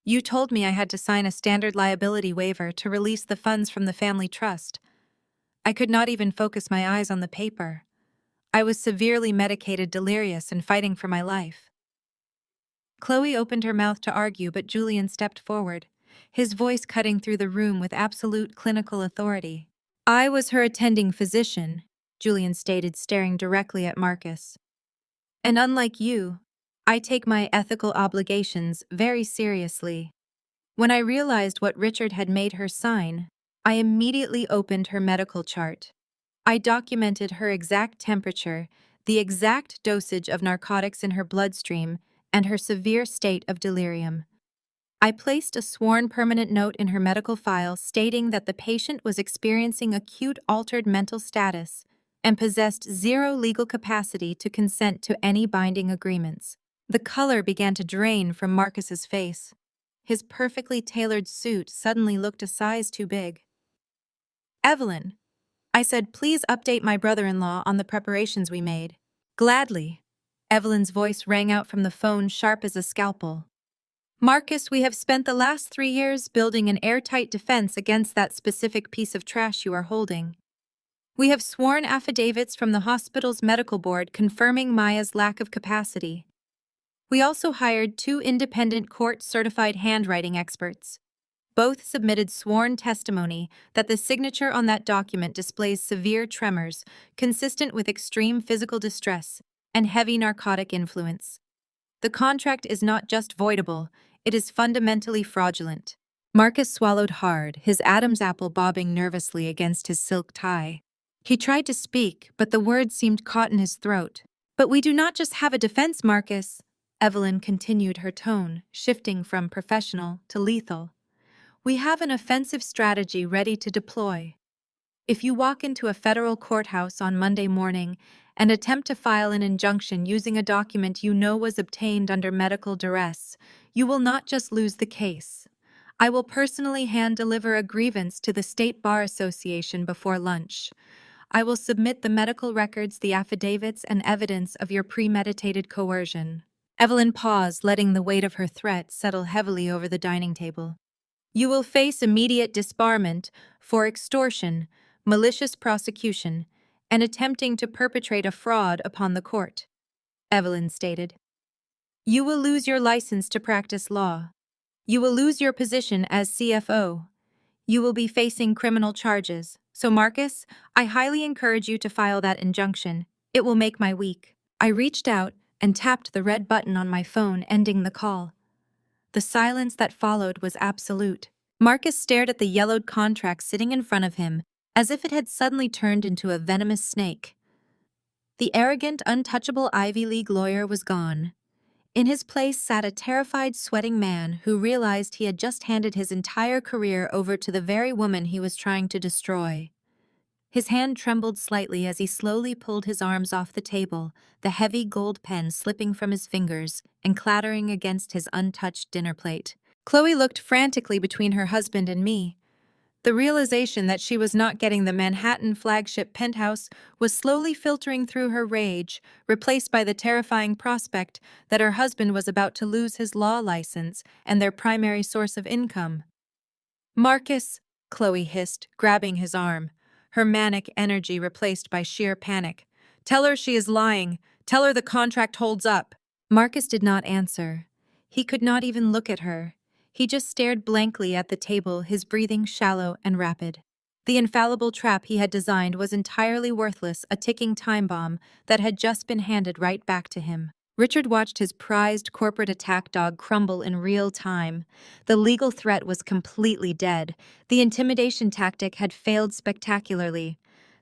You told me I had to sign a standard liability waiver to release the funds from the family trust. I could not even focus my eyes on the paper. I was severely medicated, delirious, and fighting for my life. Chloe opened her mouth to argue, but Julian stepped forward, his voice cutting through the room with absolute clinical authority. I was her attending physician, Julian stated, staring directly at Marcus. And unlike you, I take my ethical obligations very seriously. When I realized what Richard had made her sign, I immediately opened her medical chart. I documented her exact temperature, the exact dosage of narcotics in her bloodstream, and her severe state of delirium. I placed a sworn permanent note in her medical file stating that the patient was experiencing acute altered mental status and possessed zero legal capacity to consent to any binding agreements. The color began to drain from Marcus's face. His perfectly tailored suit suddenly looked a size too big. Evelyn, I said, please update my brother-in-law on the preparations we made. Gladly. Evelyn's voice rang out from the phone, sharp as a scalpel. Marcus, we have spent the last 3 years building an airtight defense against that specific piece of trash you are holding. We have sworn affidavits from the hospital's medical board confirming Maya's lack of capacity. We also hired 2 independent court-certified handwriting experts. Both submitted sworn testimony that the signature on that document displays severe tremors, consistent with extreme physical distress and heavy narcotic influence. The contract is not just voidable, it is fundamentally fraudulent. Marcus swallowed hard, his Adam's apple bobbing nervously against his silk tie. He tried to speak, but the words seemed caught in his throat. But we do not just have a defense, Marcus. Evelyn continued, her tone shifting from professional to lethal. We have an offensive strategy ready to deploy. If you walk into a federal courthouse on Monday morning and attempt to file an injunction using a document you know was obtained under medical duress, you will not just lose the case. I will personally hand-deliver a grievance to the State Bar Association before lunch. I will submit the medical records, the affidavits, and evidence of your premeditated coercion. Evelyn paused, letting the weight of her threat settle heavily over the dining table. You will face immediate disbarment for extortion, malicious prosecution, and attempting to perpetrate a fraud upon the court, Evelyn stated. You will lose your license to practice law. You will lose your position as CFO. You will be facing criminal charges. So, Marcus, I highly encourage you to file that injunction. It will make my week. I reached out and tapped the red button on my phone, ending the call. The silence that followed was absolute. Marcus stared at the yellowed contract sitting in front of him, as if it had suddenly turned into a venomous snake. The arrogant, untouchable Ivy League lawyer was gone. In his place sat a terrified, sweating man who realized he had just handed his entire career over to the very woman he was trying to destroy. His hand trembled slightly as he slowly pulled his arms off the table, the heavy gold pen slipping from his fingers and clattering against his untouched dinner plate. Chloe looked frantically between her husband and me. The realization that she was not getting the Manhattan flagship penthouse was slowly filtering through her rage, replaced by the terrifying prospect that her husband was about to lose his law license and their primary source of income. Marcus, Chloe hissed, grabbing his arm, her manic energy replaced by sheer panic. Tell her she is lying. Tell her the contract holds up. Marcus did not answer. He could not even look at her. He just stared blankly at the table, his breathing shallow and rapid. The infallible trap he had designed was entirely worthless, a ticking time bomb that had just been handed right back to him. Richard watched his prized corporate attack dog crumble in real time. The legal threat was completely dead. The intimidation tactic had failed spectacularly.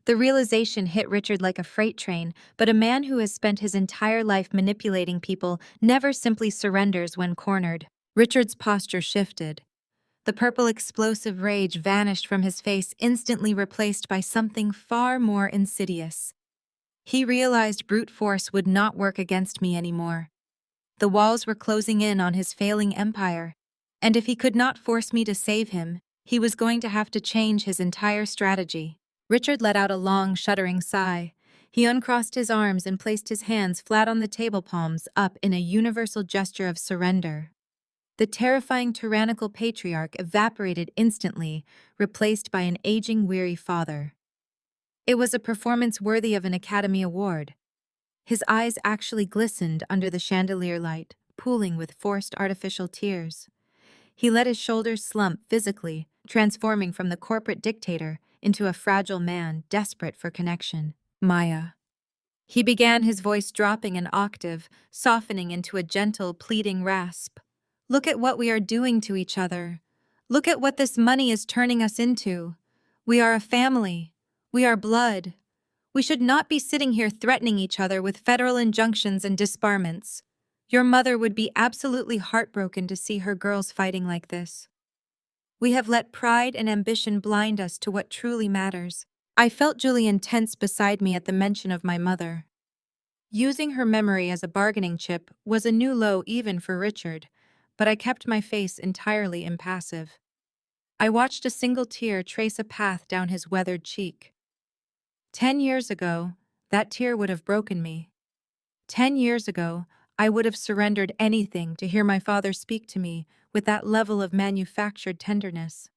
The realization hit Richard like a freight train, but a man who has spent his entire life manipulating people never simply surrenders when cornered. Richard's posture shifted. The purple explosive rage vanished from his face, instantly replaced by something far more insidious. He realized brute force would not work against me anymore. The walls were closing in on his failing empire, and if he could not force me to save him, he was going to have to change his entire strategy. Richard let out a long, shuddering sigh. He uncrossed his arms and placed his hands flat on the table, palms up in a universal gesture of surrender. The terrifying tyrannical patriarch evaporated instantly, replaced by an aging, weary father. It was a performance worthy of an Academy Award. His eyes actually glistened under the chandelier light, pooling with forced artificial tears. He let his shoulders slump physically, transforming from the corporate dictator into a fragile man desperate for connection. Maya. He began, his voice dropping an octave, softening into a gentle, pleading rasp. Look at what we are doing to each other. Look at what this money is turning us into. We are a family. We are blood. We should not be sitting here threatening each other with federal injunctions and disbarments. Your mother would be absolutely heartbroken to see her girls fighting like this. We have let pride and ambition blind us to what truly matters. I felt Julian tense beside me at the mention of my mother. Using her memory as a bargaining chip was a new low even for Richard, but I kept my face entirely impassive. I watched a single tear trace a path down his weathered cheek. 10 years ago, that tear would have broken me. 10 years ago, I would have surrendered anything to hear my father speak to me with that level of manufactured tenderness.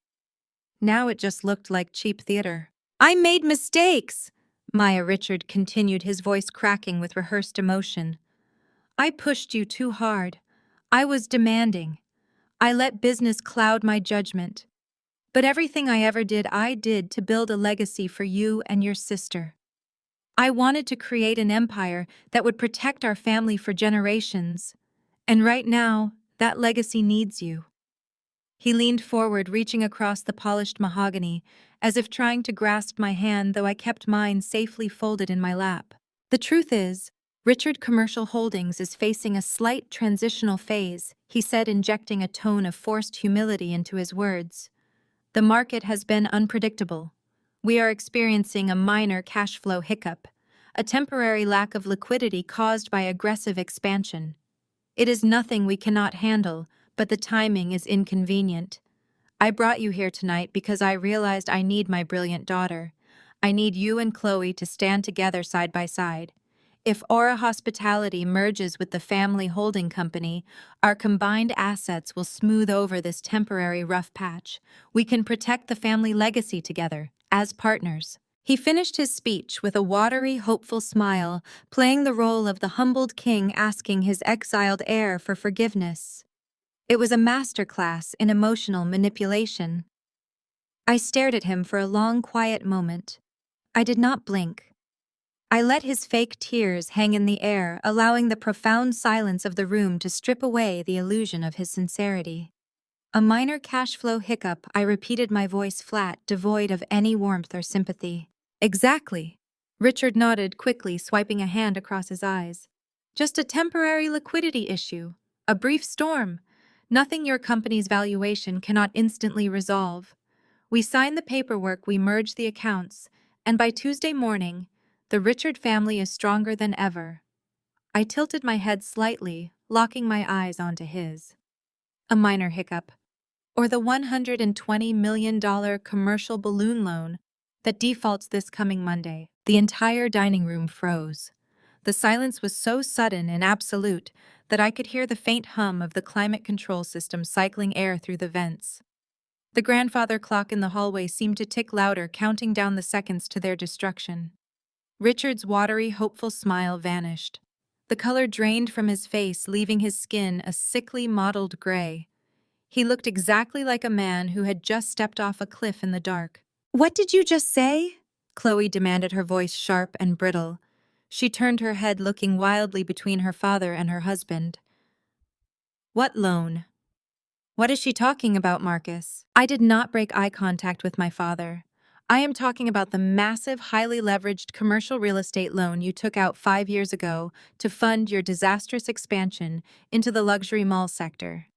Now it just looked like cheap theater. I made mistakes, Maya. Richard continued, his voice cracking with rehearsed emotion. I pushed you too hard. I was demanding. I let business cloud my judgment. But everything I did to build a legacy for you and your sister. I wanted to create an empire that would protect our family for generations. And right now, that legacy needs you. He leaned forward, reaching across the polished mahogany, as if trying to grasp my hand, though I kept mine safely folded in my lap. The truth is, Richard Commercial Holdings is facing a slight transitional phase, he said, injecting a tone of forced humility into his words. The market has been unpredictable. We are experiencing a minor cash flow hiccup, a temporary lack of liquidity caused by aggressive expansion. It is nothing we cannot handle, but the timing is inconvenient. I brought you here tonight because I realized I need my brilliant daughter. I need you and Chloe to stand together side by side. If Aura Hospitality merges with the family holding company, our combined assets will smooth over this temporary rough patch. We can protect the family legacy together, as partners. He finished his speech with a watery, hopeful smile, playing the role of the humbled king asking his exiled heir for forgiveness. It was a masterclass in emotional manipulation. I stared at him for a long, quiet moment. I did not blink. I let his fake tears hang in the air, allowing the profound silence of the room to strip away the illusion of his sincerity. A minor cash flow hiccup, I repeated, my voice flat, devoid of any warmth or sympathy. Exactly. Richard nodded quickly, swiping a hand across his eyes. Just a temporary liquidity issue. A brief storm. Nothing your company's valuation cannot instantly resolve. We sign the paperwork, we merge the accounts, and by Tuesday morning, the Richard family is stronger than ever. I tilted my head slightly, locking my eyes onto his. A minor hiccup. Or the $120 million commercial balloon loan that defaults this coming Monday. The entire dining room froze. The silence was so sudden and absolute that I could hear the faint hum of the climate control system cycling air through the vents. The grandfather clock in the hallway seemed to tick louder, counting down the seconds to their destruction. Richard's watery, hopeful smile vanished. The color drained from his face, leaving his skin a sickly mottled gray. He looked exactly like a man who had just stepped off a cliff in the dark. "What did you just say?" Chloe demanded, her voice sharp and brittle. She turned her head, looking wildly between her father and her husband. "What loan? What is she talking about, Marcus?" I did not break eye contact with my father. "I am talking about the massive, highly leveraged commercial real estate loan you took out 5 years ago to fund your disastrous expansion into the luxury mall sector.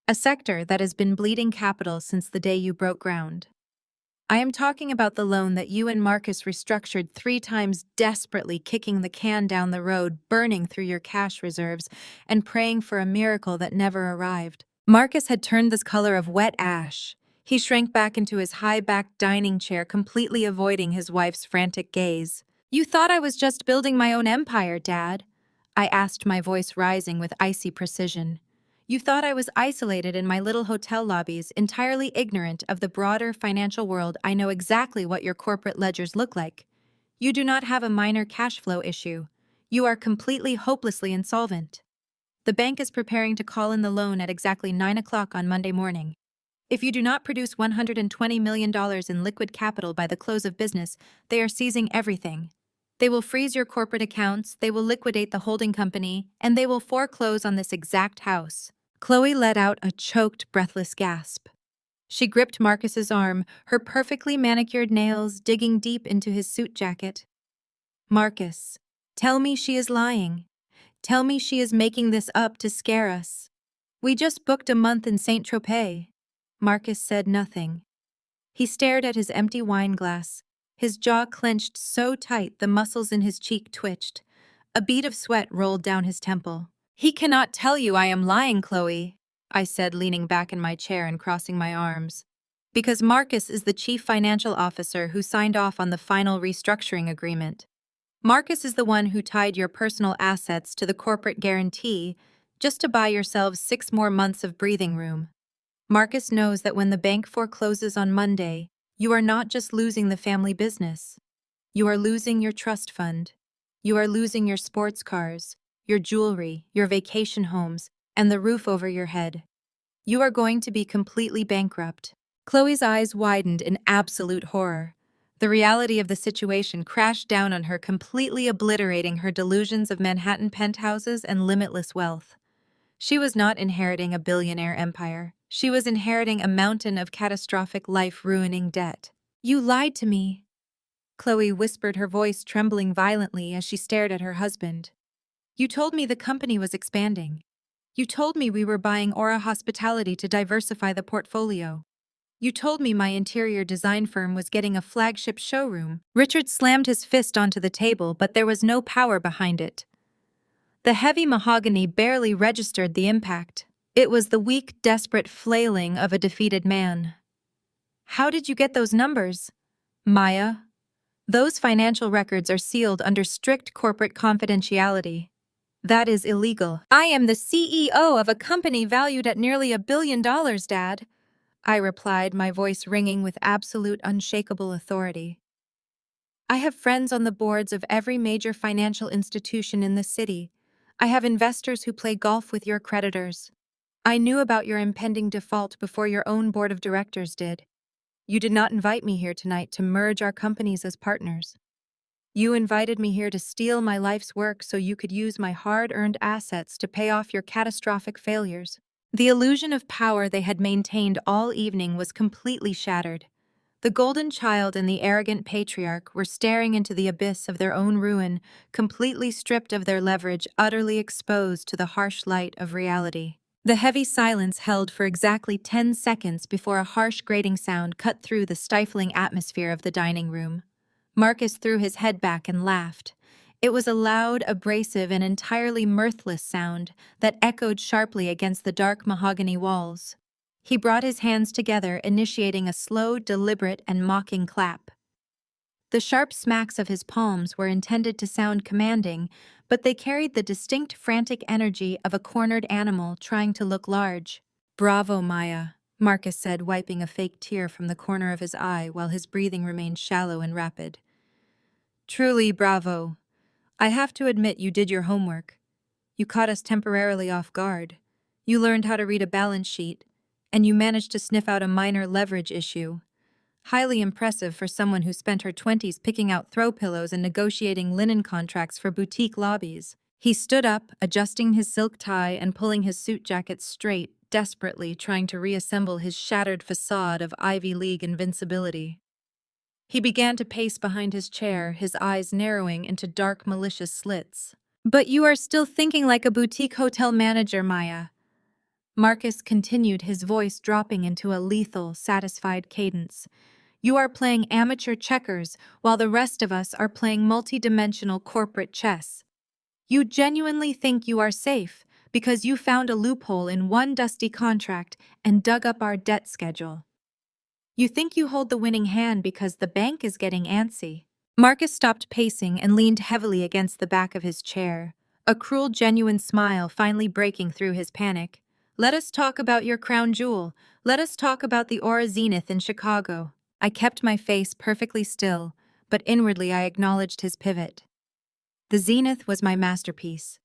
A sector that has been bleeding capital since the day you broke ground. I am talking about the loan that you and Marcus restructured 3 times, desperately kicking the can down the road, burning through your cash reserves, and praying for a miracle that never arrived." Marcus had turned this color of wet ash. He shrank back into his high-backed dining chair, completely avoiding his wife's frantic gaze. "You thought I was just building my own empire, Dad?" I asked, my voice rising with icy precision. "You thought I was isolated in my little hotel lobbies, entirely ignorant of the broader financial world. I know exactly what your corporate ledgers look like. You do not have a minor cash flow issue. You are completely hopelessly insolvent. The bank is preparing to call in the loan at exactly 9 o'clock on Monday morning. If you do not produce $120 million in liquid capital by the close of business, they are seizing everything. They will freeze your corporate accounts, they will liquidate the holding company, and they will foreclose on this exact house." Chloe let out a choked, breathless gasp. She gripped Marcus's arm, her perfectly manicured nails digging deep into his suit jacket. "Marcus, tell me she is lying. Tell me she is making this up to scare us. We just booked a month in Saint-Tropez." Marcus said nothing. He stared at his empty wine glass, his jaw clenched so tight the muscles in his cheek twitched. A bead of sweat rolled down his temple. "He cannot tell you I am lying, Chloe," I said, leaning back in my chair and crossing my arms. "Because Marcus is the chief financial officer who signed off on the final restructuring agreement. Marcus is the one who tied your personal assets to the corporate guarantee just to buy yourselves 6 more months of breathing room. Marcus knows that when the bank forecloses on Monday, you are not just losing the family business. You are losing your trust fund. You are losing your sports cars, your jewelry, your vacation homes, and the roof over your head. You are going to be completely bankrupt." Chloe's eyes widened in absolute horror. The reality of the situation crashed down on her, completely obliterating her delusions of Manhattan penthouses and limitless wealth. She was not inheriting a billionaire empire. She was inheriting a mountain of catastrophic, life-ruining debt. "You lied to me," Chloe whispered, her voice trembling violently as she stared at her husband. "You told me the company was expanding. You told me we were buying Aura Hospitality to diversify the portfolio. You told me my interior design firm was getting a flagship showroom." Richard slammed his fist onto the table, but there was no power behind it. The heavy mahogany barely registered the impact. It was the weak, desperate flailing of a defeated man. "How did you get those numbers, Maya? Those financial records are sealed under strict corporate confidentiality. That is illegal." "I am the CEO of a company valued at nearly $1 billion, Dad," I replied, my voice ringing with absolute, unshakable authority. "I have friends on the boards of every major financial institution in the city. I have investors who play golf with your creditors. I knew about your impending default before your own board of directors did. You did not invite me here tonight to merge our companies as partners. You invited me here to steal my life's work so you could use my hard-earned assets to pay off your catastrophic failures." The illusion of power they had maintained all evening was completely shattered. The golden child and the arrogant patriarch were staring into the abyss of their own ruin, completely stripped of their leverage, utterly exposed to the harsh light of reality. The heavy silence held for exactly 10 seconds before a harsh grating sound cut through the stifling atmosphere of the dining room. Marcus threw his head back and laughed. It was a loud, abrasive, and entirely mirthless sound that echoed sharply against the dark mahogany walls. He brought his hands together, initiating a slow, deliberate, and mocking clap. The sharp smacks of his palms were intended to sound commanding, but they carried the distinct, frantic energy of a cornered animal trying to look large. "Bravo, Maya," Marcus said, wiping a fake tear from the corner of his eye while his breathing remained shallow and rapid. "Truly bravo. I have to admit you did your homework. You caught us temporarily off guard. You learned how to read a balance sheet, and you managed to sniff out a minor leverage issue. Highly impressive for someone who spent her 20s picking out throw pillows and negotiating linen contracts for boutique lobbies. He stood up, adjusting his silk tie and pulling his suit jacket straight, desperately trying to reassemble his shattered facade of Ivy League invincibility. He began to pace behind his chair, his eyes narrowing into dark, malicious slits. "But you are still thinking like a boutique hotel manager, Maya." Marcus continued, his voice dropping into a lethal, satisfied cadence. "You are playing amateur checkers, while the rest of us are playing multi-dimensional corporate chess. You genuinely think you are safe because you found a loophole in one dusty contract and dug up our debt schedule. You think you hold the winning hand because the bank is getting antsy." Marcus stopped pacing and leaned heavily against the back of his chair, a cruel, genuine smile finally breaking through his panic. "Let us talk about your crown jewel. Let us talk about the Aura Zenith in Chicago." I kept my face perfectly still, but inwardly I acknowledged his pivot. The Zenith was my masterpiece.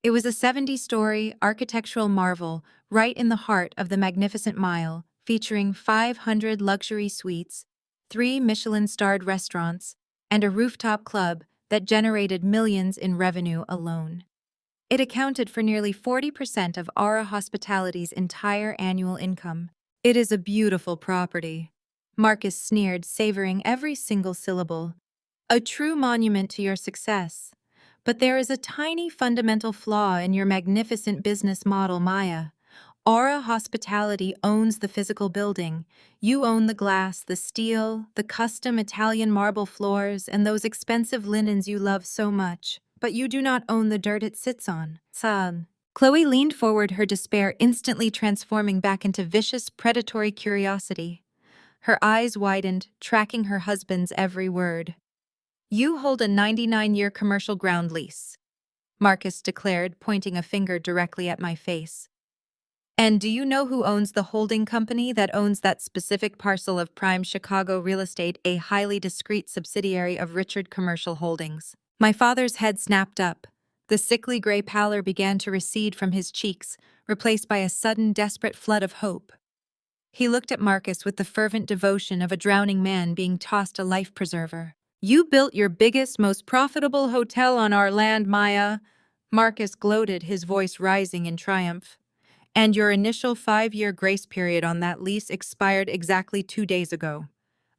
It was a 70-story architectural marvel right in the heart of the Magnificent Mile, featuring 500 luxury suites, 3 Michelin-starred restaurants, and a rooftop club that generated millions in revenue alone. It accounted for nearly 40% of Aura Hospitality's entire annual income. "It is a beautiful property," Marcus sneered, savoring every single syllable. "A true monument to your success. But there is a tiny fundamental flaw in your magnificent business model, Maya. Aura Hospitality owns the physical building. You own the glass, the steel, the custom Italian marble floors, and those expensive linens you love so much. But you do not own the dirt it sits on." Sad. Chloe leaned forward, her despair instantly transforming back into vicious, predatory curiosity. Her eyes widened, tracking her husband's every word. "You hold a 99-year commercial ground lease," Marcus declared, pointing a finger directly at my face. "And do you know who owns the holding company that owns that specific parcel of prime Chicago real estate, a highly discreet subsidiary of Richard Commercial Holdings?" My father's head snapped up. The sickly gray pallor began to recede from his cheeks, replaced by a sudden, desperate flood of hope. He looked at Marcus with the fervent devotion of a drowning man being tossed a life preserver. "You built your biggest, most profitable hotel on our land, Maya," Marcus gloated, his voice rising in triumph. "And your initial 5-year grace period on that lease expired exactly 2 days ago.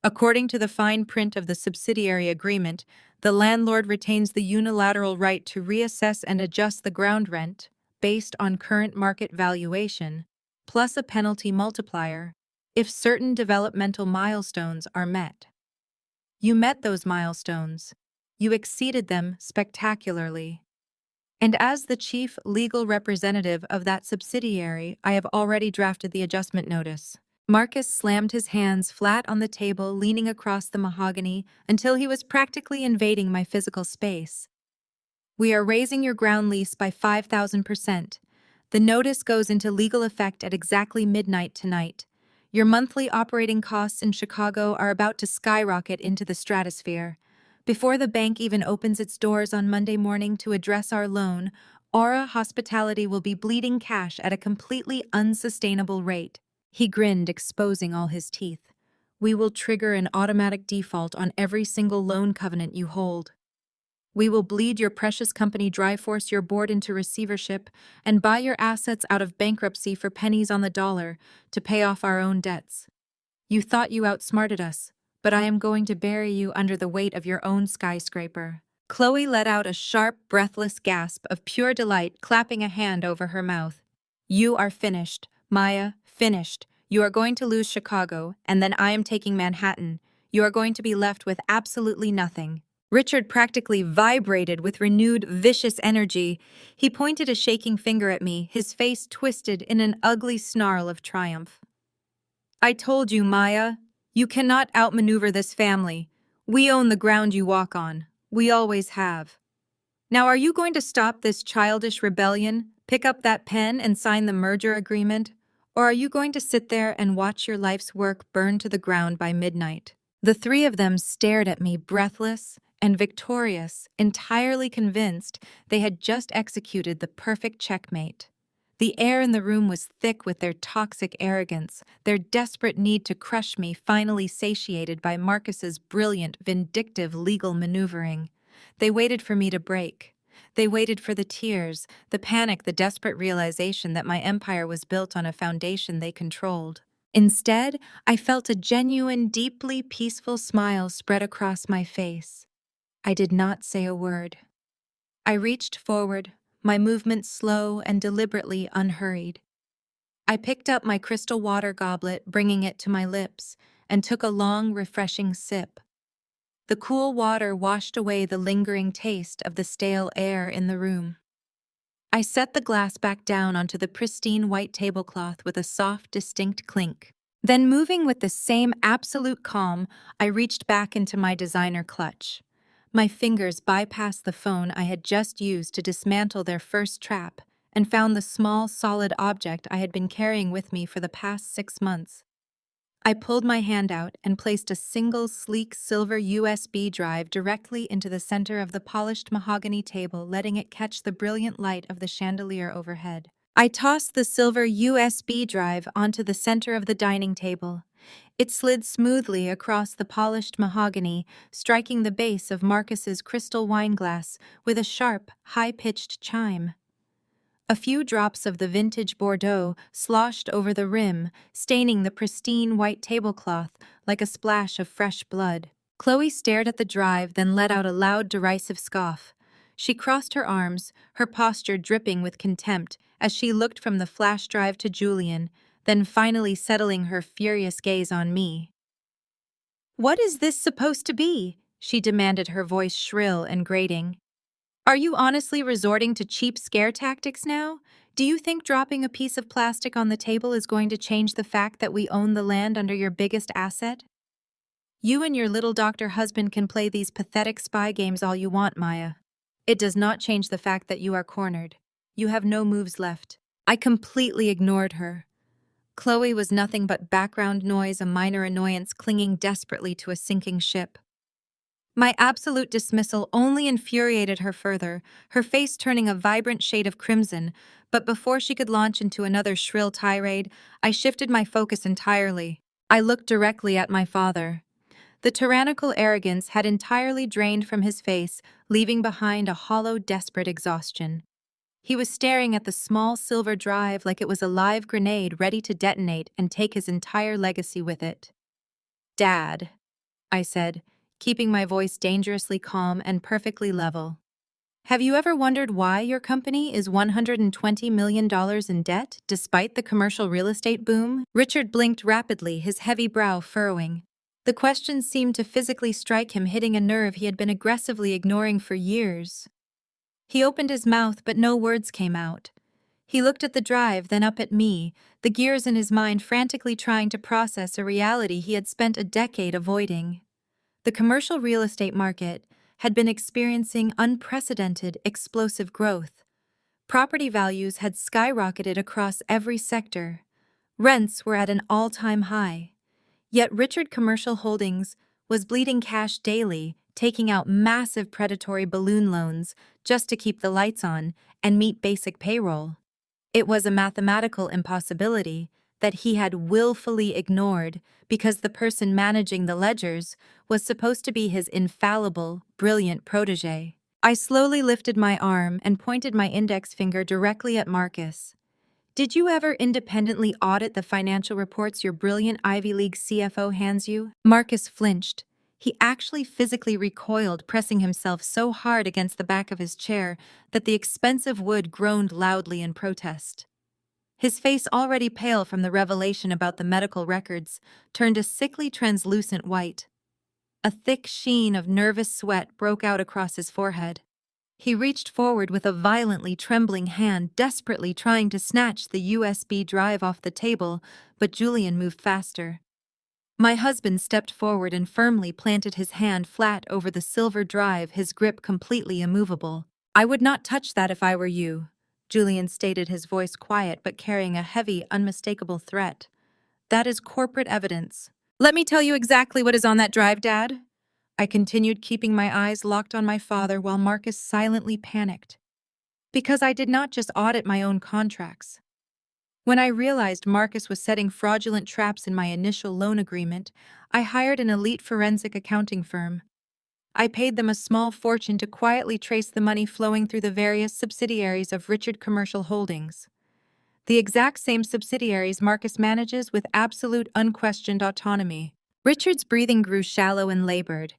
According to the fine print of the subsidiary agreement, the landlord retains the unilateral right to reassess and adjust the ground rent based on current market valuation, plus a penalty multiplier, if certain developmental milestones are met. You met those milestones. You exceeded them spectacularly. And as the chief legal representative of that subsidiary, I have already drafted the adjustment notice." Marcus slammed his hands flat on the table, leaning across the mahogany until he was practically invading my physical space. "We are raising your ground lease by 5,000%. The notice goes into legal effect at exactly midnight tonight. Your monthly operating costs in Chicago are about to skyrocket into the stratosphere. Before the bank even opens its doors on Monday morning to address our loan, Aura Hospitality will be bleeding cash at a completely unsustainable rate." He grinned, exposing all his teeth. "We will trigger an automatic default on every single loan covenant you hold. We will bleed your precious company dry, force your board into receivership, and buy your assets out of bankruptcy for pennies on the dollar to pay off our own debts. You thought you outsmarted us, but I am going to bury you under the weight of your own skyscraper." Chloe let out a sharp, breathless gasp of pure delight, clapping a hand over her mouth. "You are finished, Maya, finished. You are going to lose Chicago, and then I am taking Manhattan. You are going to be left with absolutely nothing." Richard practically vibrated with renewed, vicious energy. He pointed a shaking finger at me, his face twisted in an ugly snarl of triumph. "I told you, Maya. You cannot outmaneuver this family. We own the ground you walk on. We always have. Now, are you going to stop this childish rebellion, pick up that pen and sign the merger agreement? Or are you going to sit there and watch your life's work burn to the ground by midnight?" The three of them stared at me, breathless, and victorious, entirely convinced they had just executed the perfect checkmate. The air in the room was thick with their toxic arrogance, their desperate need to crush me finally satiated by Marcus's brilliant, vindictive legal maneuvering. They waited for me to break. They waited for the tears, the panic, the desperate realization that my empire was built on a foundation they controlled. Instead, I felt a genuine, deeply peaceful smile spread across my face. I did not say a word. I reached forward, my movements slow and deliberately unhurried. I picked up my crystal water goblet, bringing it to my lips, and took a long, refreshing sip. The cool water washed away the lingering taste of the stale air in the room. I set the glass back down onto the pristine white tablecloth with a soft, distinct clink. Then, moving with the same absolute calm, I reached back into my designer clutch. My fingers bypassed the phone I had just used to dismantle their first trap and found the small, solid object I had been carrying with me for the past 6 months. I pulled my hand out and placed a single sleek silver USB drive directly into the center of the polished mahogany table, letting it catch the brilliant light of the chandelier overhead. I tossed the silver USB drive onto the center of the dining table. It slid smoothly across the polished mahogany, striking the base of Marcus's crystal wine glass with a sharp, high-pitched chime. A few drops of the vintage Bordeaux sloshed over the rim, staining the pristine white tablecloth like a splash of fresh blood. Chloe stared at the drive, then let out a loud, derisive scoff. She crossed her arms, her posture dripping with contempt, as she looked from the flash drive to Julian, then finally settling her furious gaze on me. "What is this supposed to be?" she demanded, her voice shrill and grating. "Are you honestly resorting to cheap scare tactics now? Do you think dropping a piece of plastic on the table is going to change the fact that we own the land under your biggest asset? You and your little doctor husband can play these pathetic spy games all you want, Maya. It does not change the fact that you are cornered. You have no moves left." I completely ignored her. Chloe was nothing but background noise, a minor annoyance clinging desperately to a sinking ship. My absolute dismissal only infuriated her further, her face turning a vibrant shade of crimson, but before she could launch into another shrill tirade, I shifted my focus entirely. I looked directly at my father. The tyrannical arrogance had entirely drained from his face, leaving behind a hollow, desperate exhaustion. He was staring at the small silver drive like it was a live grenade ready to detonate and take his entire legacy with it. "Dad," I said, keeping my voice dangerously calm and perfectly level. "Have you ever wondered why your company is $120 million in debt, despite the commercial real estate boom?" Richard blinked rapidly, his heavy brow furrowing. The question seemed to physically strike him, hitting a nerve he had been aggressively ignoring for years. He opened his mouth, but no words came out. He looked at the drive, then up at me, the gears in his mind frantically trying to process a reality he had spent a decade avoiding. The commercial real estate market had been experiencing unprecedented, explosive growth. Property values had skyrocketed across every sector. Rents were at an all-time high. Yet Richard Commercial Holdings was bleeding cash daily, taking out massive predatory balloon loans just to keep the lights on and meet basic payroll. It was a mathematical impossibility that he had willfully ignored because the person managing the ledgers was supposed to be his infallible, brilliant protégé. I slowly lifted my arm and pointed my index finger directly at Marcus. "Did you ever independently audit the financial reports your brilliant Ivy League CFO hands you?" Marcus flinched. He actually physically recoiled, pressing himself so hard against the back of his chair that the expensive wood groaned loudly in protest. His face, already pale from the revelation about the medical records, turned a sickly translucent white. A thick sheen of nervous sweat broke out across his forehead. He reached forward with a violently trembling hand, desperately trying to snatch the USB drive off the table, but Julian moved faster. My husband stepped forward and firmly planted his hand flat over the silver drive, his grip completely immovable. "I would not touch that if I were you," Julian stated, his voice quiet but carrying a heavy, unmistakable threat. "That is corporate evidence." "Let me tell you exactly what is on that drive, Dad." I continued keeping my eyes locked on my father while Marcus silently panicked. Because I did not just audit my own contracts. When I realized Marcus was setting fraudulent traps in my initial loan agreement, I hired an elite forensic accounting firm. I paid them a small fortune to quietly trace the money flowing through the various subsidiaries of Richard Commercial Holdings. The exact same subsidiaries Marcus manages with absolute unquestioned autonomy. Richard's breathing grew shallow and labored.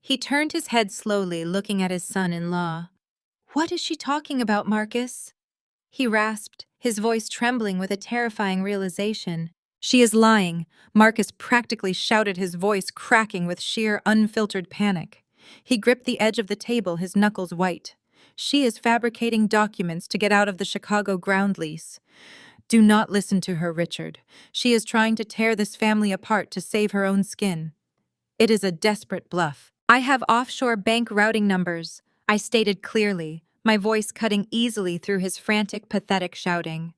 He turned his head slowly, looking at his son-in-law. "What is she talking about, Marcus?" he rasped, his voice trembling with a terrifying realization. "She is lying," Marcus practically shouted, his voice cracking with sheer, unfiltered panic. He gripped the edge of the table, his knuckles white. "She is fabricating documents to get out of the Chicago ground lease. Do not listen to her, Richard. She is trying to tear this family apart to save her own skin. It is a desperate bluff. I have offshore bank routing numbers," I stated clearly, my voice cutting easily through his frantic, pathetic shouting.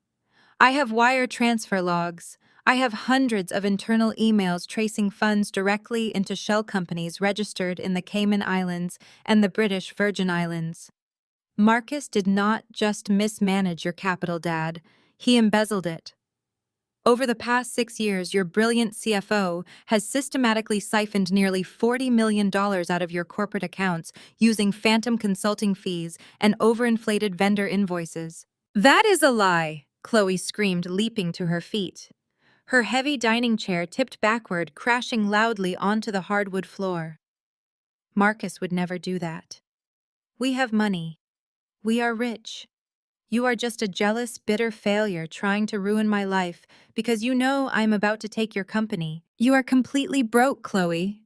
"I have wire transfer logs. I have hundreds of internal emails tracing funds directly into shell companies registered in the Cayman Islands and the British Virgin Islands." Marcus did not just mismanage your capital, Dad. He embezzled it. Over the past 6 years, your brilliant CFO has systematically siphoned nearly $40 million out of your corporate accounts using phantom consulting fees and overinflated vendor invoices. "That is a lie," Chloe screamed, leaping to her feet. Her heavy dining chair tipped backward, crashing loudly onto the hardwood floor. "Marcus would never do that. We have money. We are rich. You are just a jealous, bitter failure trying to ruin my life because you know I am about to take your company. You are completely broke, Chloe,"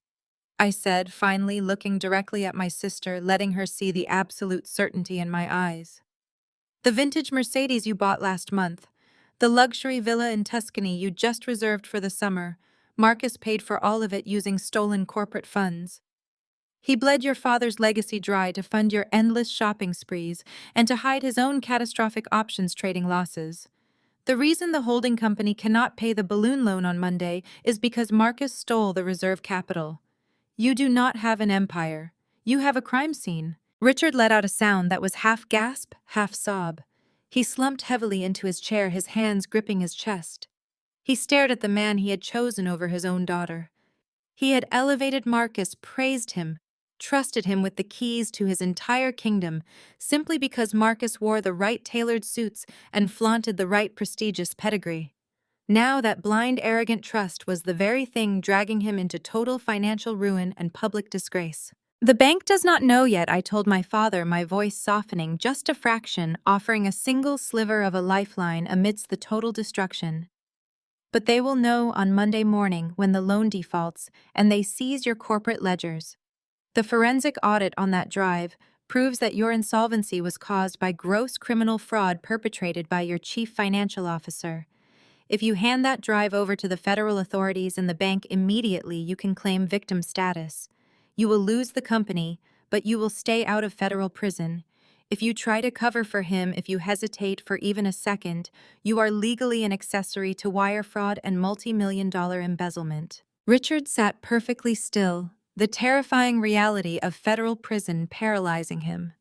I said, finally looking directly at my sister, letting her see the absolute certainty in my eyes. "The vintage Mercedes you bought last month, the luxury villa in Tuscany you just reserved for the summer, Marcus paid for all of it using stolen corporate funds. He bled your father's legacy dry to fund your endless shopping sprees and to hide his own catastrophic options trading losses. The reason the holding company cannot pay the balloon loan on Monday is because Marcus stole the reserve capital. You do not have an empire. You have a crime scene." Richard let out a sound that was half gasp, half sob. He slumped heavily into his chair, his hands gripping his chest. He stared at the man he had chosen over his own daughter. He had elevated Marcus, praised him, trusted him with the keys to his entire kingdom simply because Marcus wore the right tailored suits and flaunted the right prestigious pedigree. Now that blind, arrogant trust was the very thing dragging him into total financial ruin and public disgrace. "The bank does not know yet," I told my father, my voice softening just a fraction, offering a single sliver of a lifeline amidst the total destruction. "But they will know on Monday morning when the loan defaults and they seize your corporate ledgers. The forensic audit on that drive proves that your insolvency was caused by gross criminal fraud perpetrated by your chief financial officer. If you hand that drive over to the federal authorities and the bank immediately, you can claim victim status. You will lose the company, but you will stay out of federal prison. If you try to cover for him, if you hesitate for even a second, you are legally an accessory to wire fraud and multi-million-dollar embezzlement." Richard sat perfectly still, the terrifying reality of federal prison paralyzing him.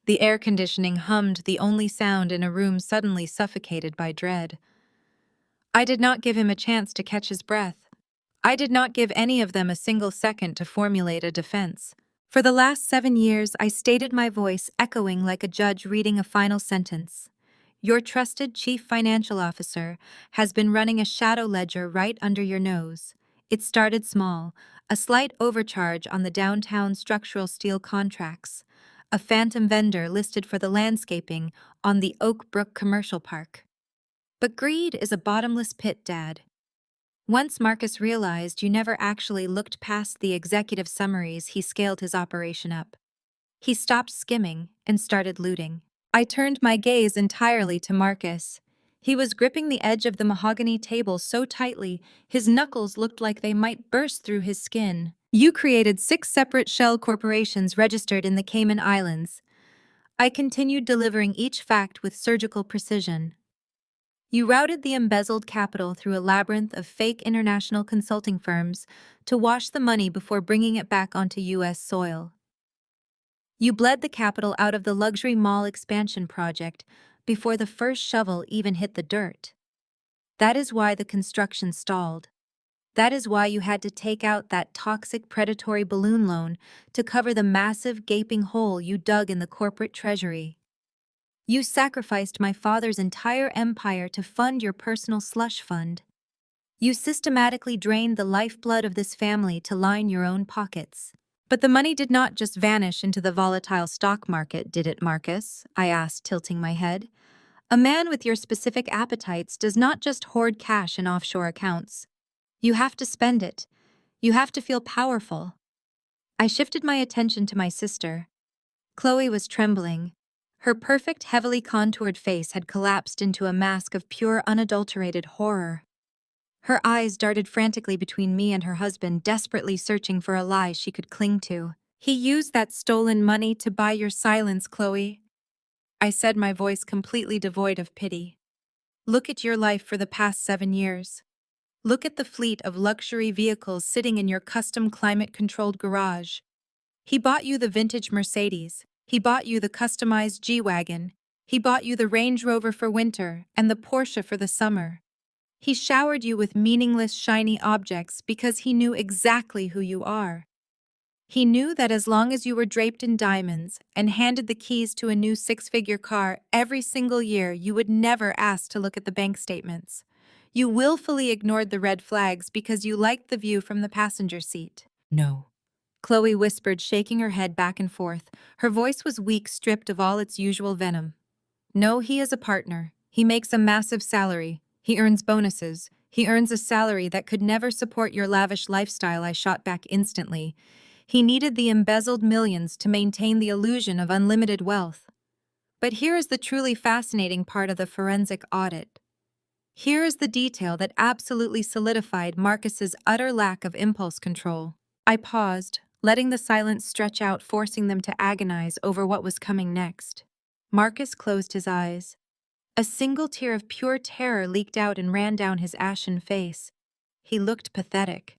The air conditioning hummed, the only sound in a room suddenly suffocated by dread. I did not give him a chance to catch his breath. I did not give any of them a single second to formulate a defense. For the last 7 years, I stated my voice echoing like a judge reading a final sentence. Your trusted chief financial officer has been running a shadow ledger right under your nose. It started small, a slight overcharge on the downtown structural steel contracts, a phantom vendor listed for the landscaping on the Oak Brook Commercial Park. But greed is a bottomless pit, Dad. Once Marcus realized you never actually looked past the executive summaries, he scaled his operation up. He stopped skimming and started looting. I turned my gaze entirely to Marcus. He was gripping the edge of the mahogany table so tightly, his knuckles looked like they might burst through his skin. "You created 6 separate shell corporations registered in the Cayman Islands." I continued delivering each fact with surgical precision. You routed the embezzled capital through a labyrinth of fake international consulting firms to wash the money before bringing it back onto U.S. soil. You bled the capital out of the luxury mall expansion project before the first shovel even hit the dirt. That is why the construction stalled. That is why you had to take out that toxic predatory balloon loan to cover the massive gaping hole you dug in the corporate treasury. You sacrificed my father's entire empire to fund your personal slush fund. You systematically drained the lifeblood of this family to line your own pockets. But the money did not just vanish into the volatile stock market, did it, Marcus? I asked, tilting my head. A man with your specific appetites does not just hoard cash in offshore accounts. You have to spend it. You have to feel powerful. I shifted my attention to my sister. Chloe was trembling. Her perfect, heavily contoured face had collapsed into a mask of pure, unadulterated horror. Her eyes darted frantically between me and her husband, desperately searching for a lie she could cling to. He used that stolen money to buy your silence, Chloe. I said, my voice completely devoid of pity. Look at your life for the past 7 years. Look at the fleet of luxury vehicles sitting in your custom climate-controlled garage. He bought you the vintage Mercedes. He bought you the customized G-Wagon. He bought you the Range Rover for winter and the Porsche for the summer. He showered you with meaningless, shiny objects because he knew exactly who you are. He knew that as long as you were draped in diamonds and handed the keys to a new 6-figure car every single year, you would never ask to look at the bank statements. You willfully ignored the red flags because you liked the view from the passenger seat. No. Chloe whispered, shaking her head back and forth. Her voice was weak, stripped of all its usual venom. No, he is a partner. He makes a massive salary. He earns bonuses. He earns a salary that could never support your lavish lifestyle. I shot back instantly. He needed the embezzled millions to maintain the illusion of unlimited wealth. But here is the truly fascinating part of the forensic audit. Here is the detail that absolutely solidified Marcus's utter lack of impulse control. I paused, letting the silence stretch out, forcing them to agonize over what was coming next. Marcus closed his eyes. A single tear of pure terror leaked out and ran down his ashen face. He looked pathetic.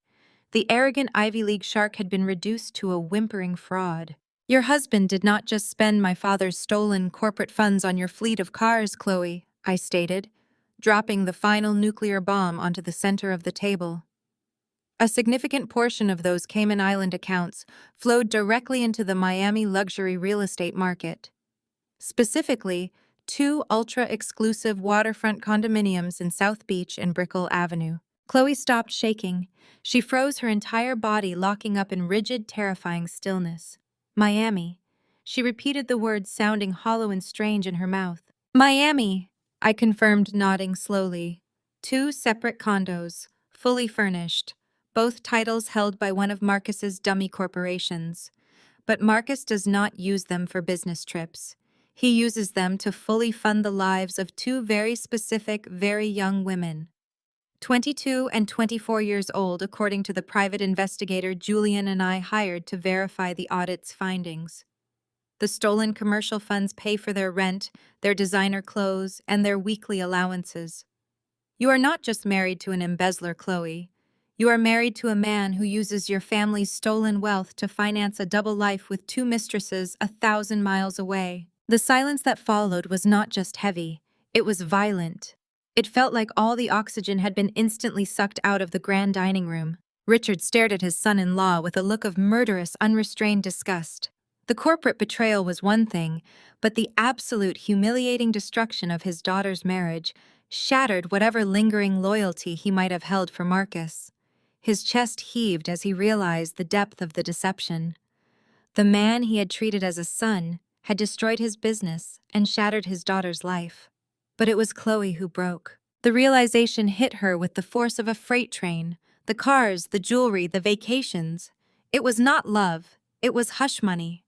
The arrogant Ivy League shark had been reduced to a whimpering fraud. Your husband did not just spend my father's stolen corporate funds on your fleet of cars, Chloe, I stated, dropping the final nuclear bomb onto the center of the table. A significant portion of those Cayman Island accounts flowed directly into the Miami luxury real estate market. Specifically, 2 ultra-exclusive waterfront condominiums in South Beach and Brickell Avenue. Chloe stopped shaking. She froze, her entire body locking up in rigid, terrifying stillness. Miami. She repeated the words, sounding hollow and strange in her mouth. Miami, I confirmed, nodding slowly. 2 separate condos, fully furnished, both titles held by one of Marcus's dummy corporations. But Marcus does not use them for business trips. He uses them to fully fund the lives of 2 very specific, very young women. 22 and 24 years old, according to the private investigator Julian and I hired to verify the audit's findings. The stolen commercial funds pay for their rent, their designer clothes, and their weekly allowances. You are not just married to an embezzler, Chloe. You are married to a man who uses your family's stolen wealth to finance a double life with 2 mistresses 1,000 miles away. The silence that followed was not just heavy, it was violent. It felt like all the oxygen had been instantly sucked out of the grand dining room. Richard stared at his son-in-law with a look of murderous, unrestrained disgust. The corporate betrayal was one thing, but the absolute humiliating destruction of his daughter's marriage shattered whatever lingering loyalty he might have held for Marcus. His chest heaved as he realized the depth of the deception. The man he had treated as a son had destroyed his business and shattered his daughter's life. But it was Chloe who broke. The realization hit her with the force of a freight train. The cars, the jewelry, the vacations. It was not love, it was hush money.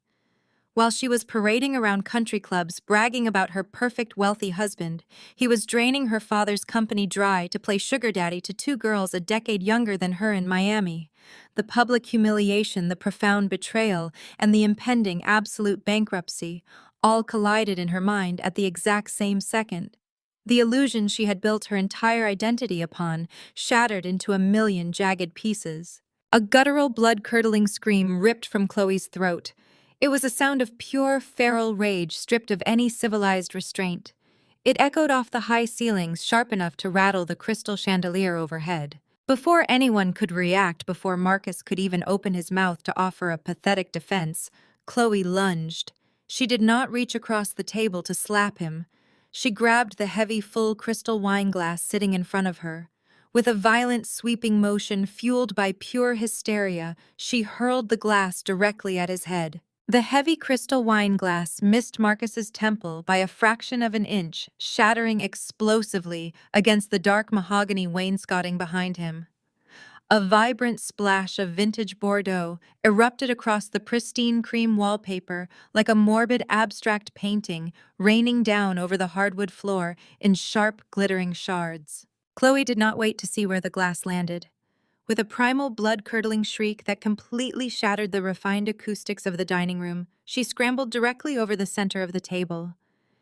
While she was parading around country clubs bragging about her perfect wealthy husband, he was draining her father's company dry to play sugar daddy to 2 girls a decade younger than her in Miami. The public humiliation, the profound betrayal, and the impending absolute bankruptcy all collided in her mind at the exact same second. The illusion she had built her entire identity upon shattered into a million jagged pieces. A guttural, blood-curdling scream ripped from Chloe's throat. It was a sound of pure, feral rage stripped of any civilized restraint. It echoed off the high ceilings, sharp enough to rattle the crystal chandelier overhead. Before anyone could react, before Marcus could even open his mouth to offer a pathetic defense, Chloe lunged. She did not reach across the table to slap him. She grabbed the heavy, full crystal wine glass sitting in front of her. With a violent, sweeping motion fueled by pure hysteria, she hurled the glass directly at his head. The heavy crystal wine glass missed Marcus's temple by a fraction of an inch, shattering explosively against the dark mahogany wainscoting behind him. A vibrant splash of vintage Bordeaux erupted across the pristine cream wallpaper like a morbid abstract painting raining down over the hardwood floor in sharp, glittering shards. Chloe did not wait to see where the glass landed. With a primal, blood-curdling shriek that completely shattered the refined acoustics of the dining room, she scrambled directly over the center of the table.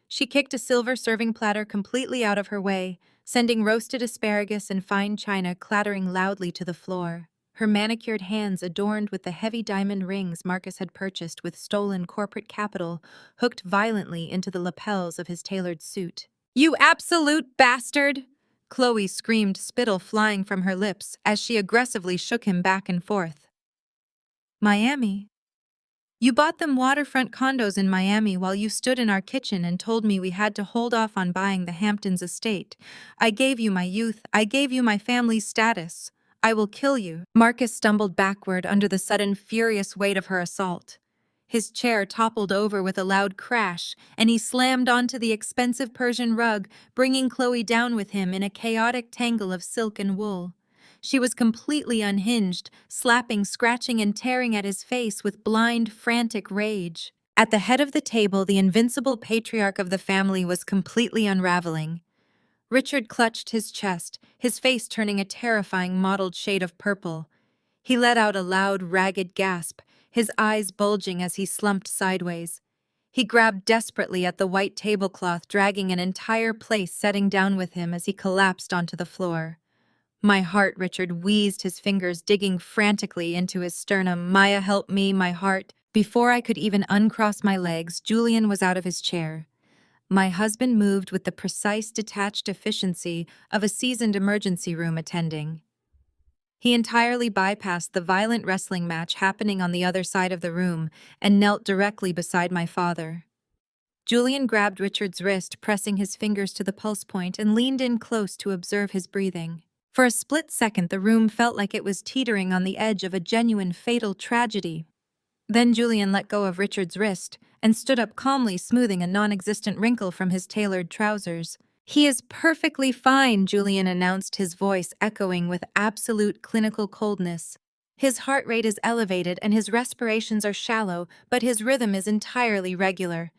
She kicked a silver serving platter completely out of her way, sending roasted asparagus and fine china clattering loudly to the floor. Her manicured hands, adorned with the heavy diamond rings Marcus had purchased with stolen corporate capital, hooked violently into the lapels of his tailored suit. "You absolute bastard!" Chloe screamed, spittle flying from her lips as she aggressively shook him back and forth. "Miami? You bought them waterfront condos in Miami while you stood in our kitchen and told me we had to hold off on buying the Hamptons estate. I gave you my youth. I gave you my family's status. I will kill you." Marcus stumbled backward under the sudden furious weight of her assault. His chair toppled over with a loud crash, and he slammed onto the expensive Persian rug, bringing Chloe down with him in a chaotic tangle of silk and wool. She was completely unhinged, slapping, scratching, and tearing at his face with blind, frantic rage. At the head of the table, the invincible patriarch of the family was completely unraveling. Richard clutched his chest, his face turning a terrifying mottled shade of purple. He let out a loud, ragged gasp, his eyes bulging as he slumped sideways. He grabbed desperately at the white tablecloth, dragging an entire place setting down with him as he collapsed onto the floor. "My heart," Richard wheezed, his fingers digging frantically into his sternum. "Maya, help me, my heart." Before I could even uncross my legs, Julian was out of his chair. My husband moved with the precise, detached efficiency of a seasoned emergency room attending. He entirely bypassed the violent wrestling match happening on the other side of the room and knelt directly beside my father. Julian grabbed Richard's wrist, pressing his fingers to the pulse point, and leaned in close to observe his breathing. For a split second, the room felt like it was teetering on the edge of a genuine fatal tragedy. Then Julian let go of Richard's wrist and stood up calmly, smoothing a non-existent wrinkle from his tailored trousers. "He is perfectly fine," Julian announced, his voice echoing with absolute clinical coldness. "His heart rate is elevated and his respirations are shallow, but his rhythm is entirely regular.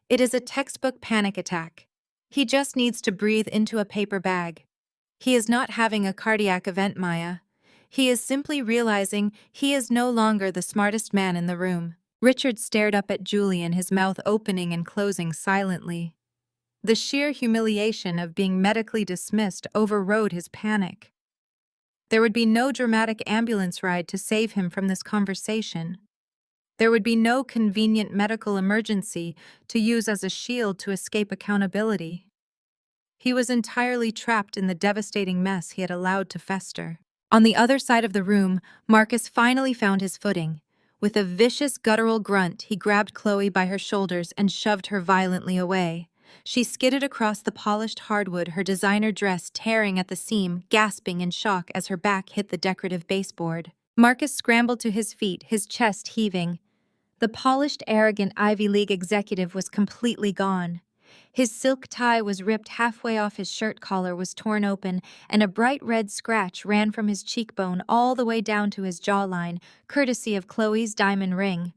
It is a textbook panic attack. He just needs to breathe into a paper bag. He is not having a cardiac event, Maya. He is simply realizing he is no longer the smartest man in the room." Richard stared up at Julian, his mouth opening and closing silently. The sheer humiliation of being medically dismissed overrode his panic. There would be no dramatic ambulance ride to save him from this conversation. There would be no convenient medical emergency to use as a shield to escape accountability. He was entirely trapped in the devastating mess he had allowed to fester. On the other side of the room, Marcus finally found his footing. With a vicious, guttural grunt, he grabbed Chloe by her shoulders and shoved her violently away. She skidded across the polished hardwood, her designer dress tearing at the seam, gasping in shock as her back hit the decorative baseboard. Marcus scrambled to his feet, his chest heaving. The polished, arrogant Ivy League executive was completely gone. His silk tie was ripped halfway off, his shirt collar was torn open, and a bright red scratch ran from his cheekbone all the way down to his jawline, courtesy of Chloe's diamond ring.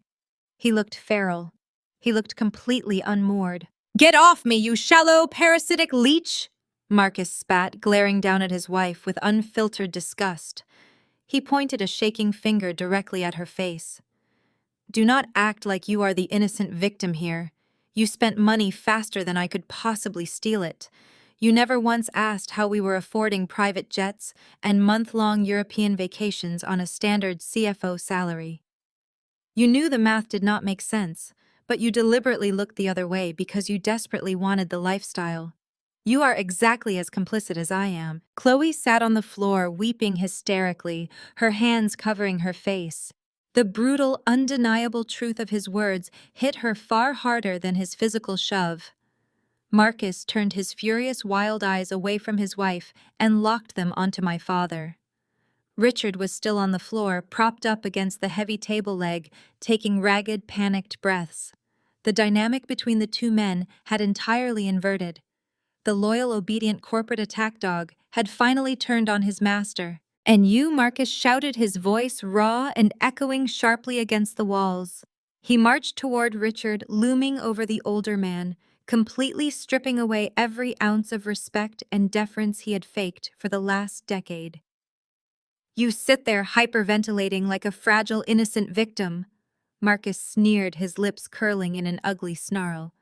He looked feral. He looked completely unmoored. "Get off me, you shallow, parasitic leech!" Marcus spat, glaring down at his wife with unfiltered disgust. He pointed a shaking finger directly at her face. "Do not act like you are the innocent victim here. You spent money faster than I could possibly steal it. You never once asked how we were affording private jets and month-long European vacations on a standard CFO salary. You knew the math did not make sense, but you deliberately looked the other way because you desperately wanted the lifestyle. You are exactly as complicit as I am. Chloe sat on the floor, weeping hysterically, her hands covering her face. The brutal, undeniable truth of his words hit her far harder than his physical shove. Marcus turned his furious, wild eyes away from his wife and locked them onto my father. Richard was still on the floor, propped up against the heavy table leg, taking ragged, panicked breaths. The dynamic between the two men had entirely inverted. The loyal, obedient corporate attack dog had finally turned on his master. "And you," Marcus shouted, his voice raw and echoing sharply against the walls. He marched toward Richard, looming over the older man, completely stripping away every ounce of respect and deference he had faked for the last decade. "You sit there hyperventilating like a fragile, innocent victim," Marcus sneered, his lips curling in an ugly snarl.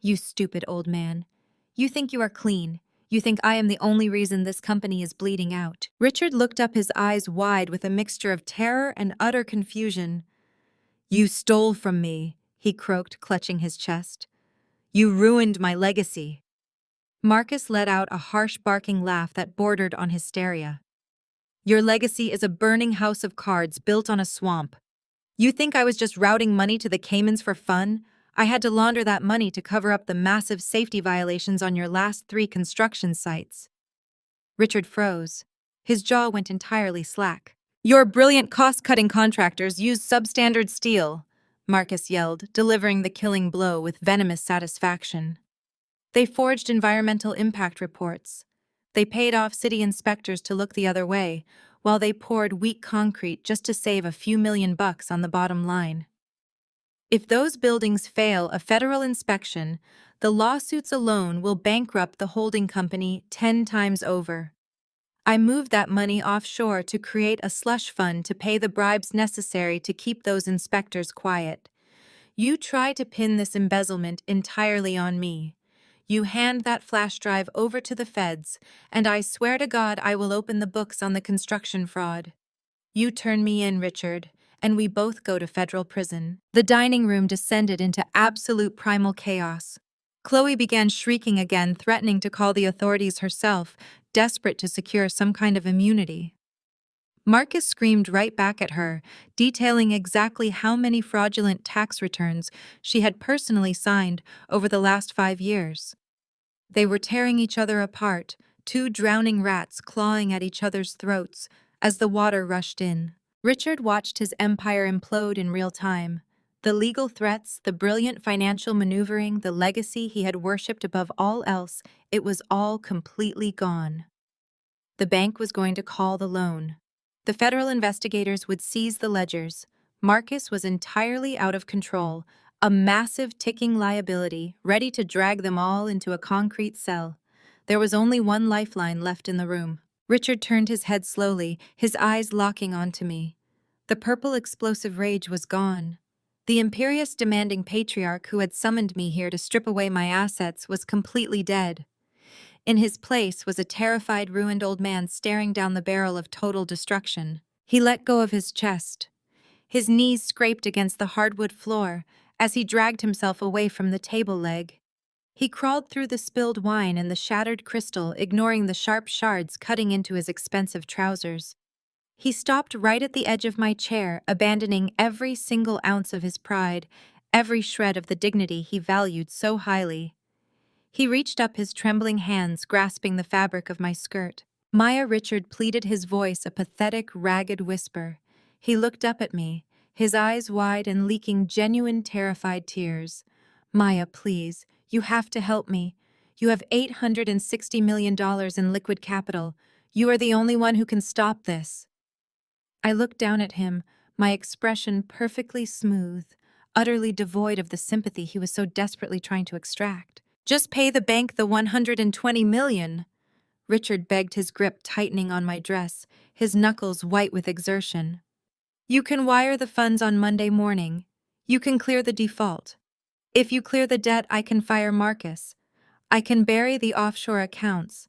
"You stupid old man. You think you are clean. You think I am the only reason this company is bleeding out." Richard looked up, his eyes wide with a mixture of terror and utter confusion. "You stole from me," he croaked, clutching his chest. "You ruined my legacy." Marcus let out a harsh, barking laugh that bordered on hysteria. "Your legacy is a burning house of cards built on a swamp. You think I was just routing money to the Caymans for fun? I had to launder that money to cover up the massive safety violations on your last 3 construction sites." Richard froze. His jaw went entirely slack. "Your brilliant cost-cutting contractors used substandard steel," Marcus yelled, delivering the killing blow with venomous satisfaction. "They forged environmental impact reports. They paid off city inspectors to look the other way, while they poured weak concrete just to save a few $1,000,000 on the bottom line. If those buildings fail a federal inspection, the lawsuits alone will bankrupt the holding company 10 times over. I moved that money offshore to create a slush fund to pay the bribes necessary to keep those inspectors quiet. You try to pin this embezzlement entirely on me. You hand that flash drive over to the feds, and I swear to God I will open the books on the construction fraud. You turn me in, Richard, and we both go to federal prison." The dining room descended into absolute primal chaos. Chloe began shrieking again, threatening to call the authorities herself, desperate to secure some kind of immunity. Marcus screamed right back at her, detailing exactly how many fraudulent tax returns she had personally signed over the last 5 years. They were tearing each other apart, 2 drowning rats clawing at each other's throats as the water rushed in. Richard watched his empire implode in real time. The legal threats, the brilliant financial maneuvering, the legacy he had worshipped above all else, it was all completely gone. The bank was going to call the loan. The federal investigators would seize the ledgers. Marcus was entirely out of control, a massive ticking liability, ready to drag them all into a concrete cell. There was only one lifeline left in the room. Richard turned his head slowly, his eyes locking onto me. The purple explosive rage was gone. The imperious demanding patriarch who had summoned me here to strip away my assets was completely dead. In his place was a terrified, ruined old man staring down the barrel of total destruction. He let go of his chest. His knees scraped against the hardwood floor as he dragged himself away from the table leg. He crawled through the spilled wine and the shattered crystal, ignoring the sharp shards cutting into his expensive trousers. He stopped right at the edge of my chair, abandoning every single ounce of his pride, every shred of the dignity he valued so highly. He reached up, his trembling hands grasping the fabric of my skirt. "Maya," Richard pleaded, his voice a pathetic, ragged whisper. He looked up at me, his eyes wide and leaking genuine, terrified tears. "Maya, please, you have to help me. You have $860 million in liquid capital. You are the only one who can stop this." I looked down at him, my expression perfectly smooth, utterly devoid of the sympathy he was so desperately trying to extract. "Just pay the bank the $120 million. Richard begged, his grip tightening on my dress, his knuckles white with exertion. "You can wire the funds on Monday morning. You can clear the default. If you clear the debt, I can fire Marcus. I can bury the offshore accounts.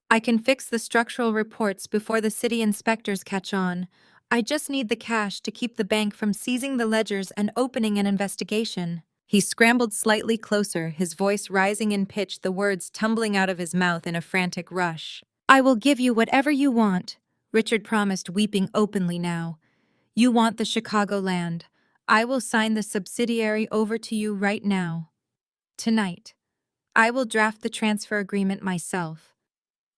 I can fix the structural reports before the city inspectors catch on. I just need the cash to keep the bank from seizing the ledgers and opening an investigation." He scrambled slightly closer, his voice rising in pitch, the words tumbling out of his mouth in a frantic rush. "I will give you whatever you want," Richard promised, weeping openly now. "You want the Chicago land. I will sign the subsidiary over to you right now. Tonight. I will draft the transfer agreement myself.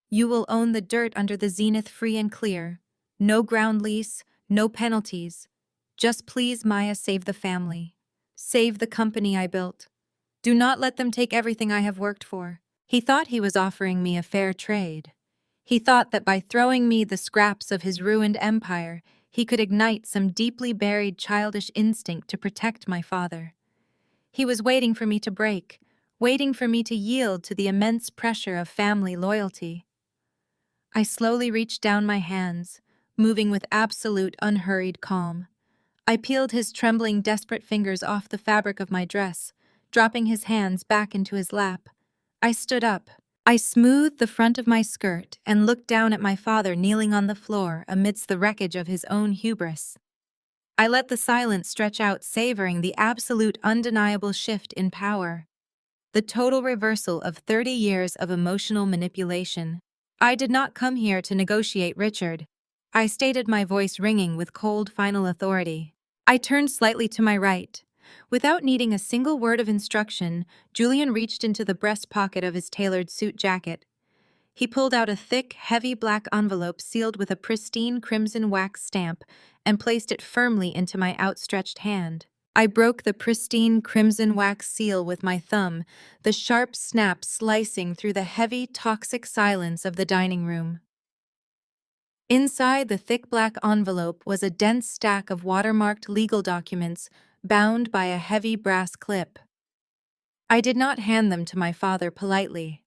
You will own the dirt under the Zenith free and clear. No ground lease, no penalties. Just please, Maya, save the family. Save the company I built. Do not let them take everything I have worked for." He thought he was offering me a fair trade. He thought that by throwing me the scraps of his ruined empire, he could ignite some deeply buried childish instinct to protect my father. He was waiting for me to break, waiting for me to yield to the immense pressure of family loyalty. I slowly reached down my hands, moving with absolute unhurried calm. I peeled his trembling, desperate fingers off the fabric of my dress, dropping his hands back into his lap. I stood up. I smoothed the front of my skirt and looked down at my father kneeling on the floor amidst the wreckage of his own hubris. I let the silence stretch out, savoring the absolute, undeniable shift in power. The total reversal of 30 years of emotional manipulation. I did not come here to negotiate, Richard. I stated, my voice ringing with cold, final authority. I turned slightly to my right. Without needing a single word of instruction, Julian reached into the breast pocket of his tailored suit jacket. He pulled out a thick, heavy black envelope sealed with a pristine crimson wax stamp and placed it firmly into my outstretched hand. I broke the pristine crimson wax seal with my thumb, the sharp snap slicing through the heavy, toxic silence of the dining room. Inside the thick black envelope was a dense stack of watermarked legal documents bound by a heavy brass clip. I did not hand them to my father politely.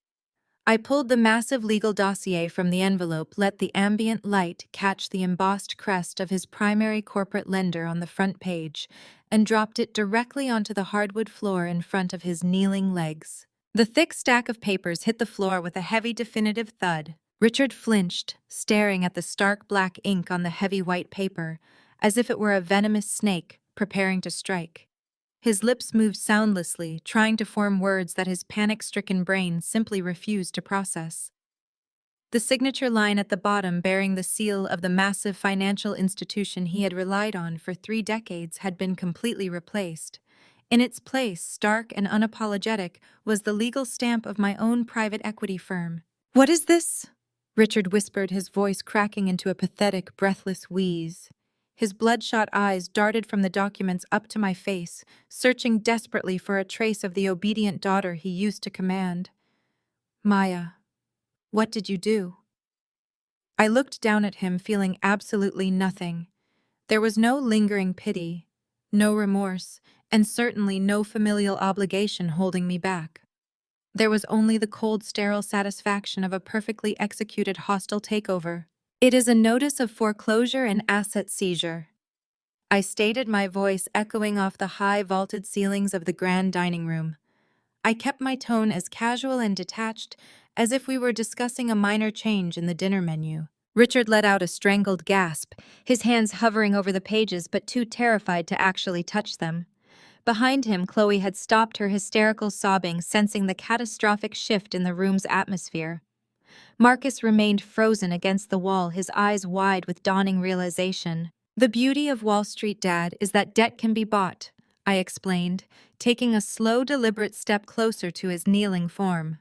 I pulled the massive legal dossier from the envelope, let the ambient light catch the embossed crest of his primary corporate lender on the front page, and dropped it directly onto the hardwood floor in front of his kneeling legs. The thick stack of papers hit the floor with a heavy, definitive thud. Richard flinched, staring at the stark black ink on the heavy white paper, as if it were a venomous snake preparing to strike. His lips moved soundlessly, trying to form words that his panic-stricken brain simply refused to process. The signature line at the bottom, bearing the seal of the massive financial institution he had relied on for 3 decades, had been completely replaced. In its place, stark and unapologetic, was the legal stamp of my own private equity firm. "What is this?" Richard whispered, his voice cracking into a pathetic, breathless wheeze. His bloodshot eyes darted from the documents up to my face, searching desperately for a trace of the obedient daughter he used to command. "Maya, what did you do?" I looked down at him, feeling absolutely nothing. There was no lingering pity, no remorse, and certainly no familial obligation holding me back. There was only the cold, sterile satisfaction of a perfectly executed hostile takeover. "It is a notice of foreclosure and asset seizure," I stated, my voice echoing off the high vaulted ceilings of the grand dining room. I kept my tone as casual and detached as if we were discussing a minor change in the dinner menu. Richard let out a strangled gasp, his hands hovering over the pages but too terrified to actually touch them. Behind him, Chloe had stopped her hysterical sobbing, sensing the catastrophic shift in the room's atmosphere. Marcus remained frozen against the wall, his eyes wide with dawning realization. "The beauty of Wall Street, Dad, is that debt can be bought," I explained, taking a slow, deliberate step closer to his kneeling form.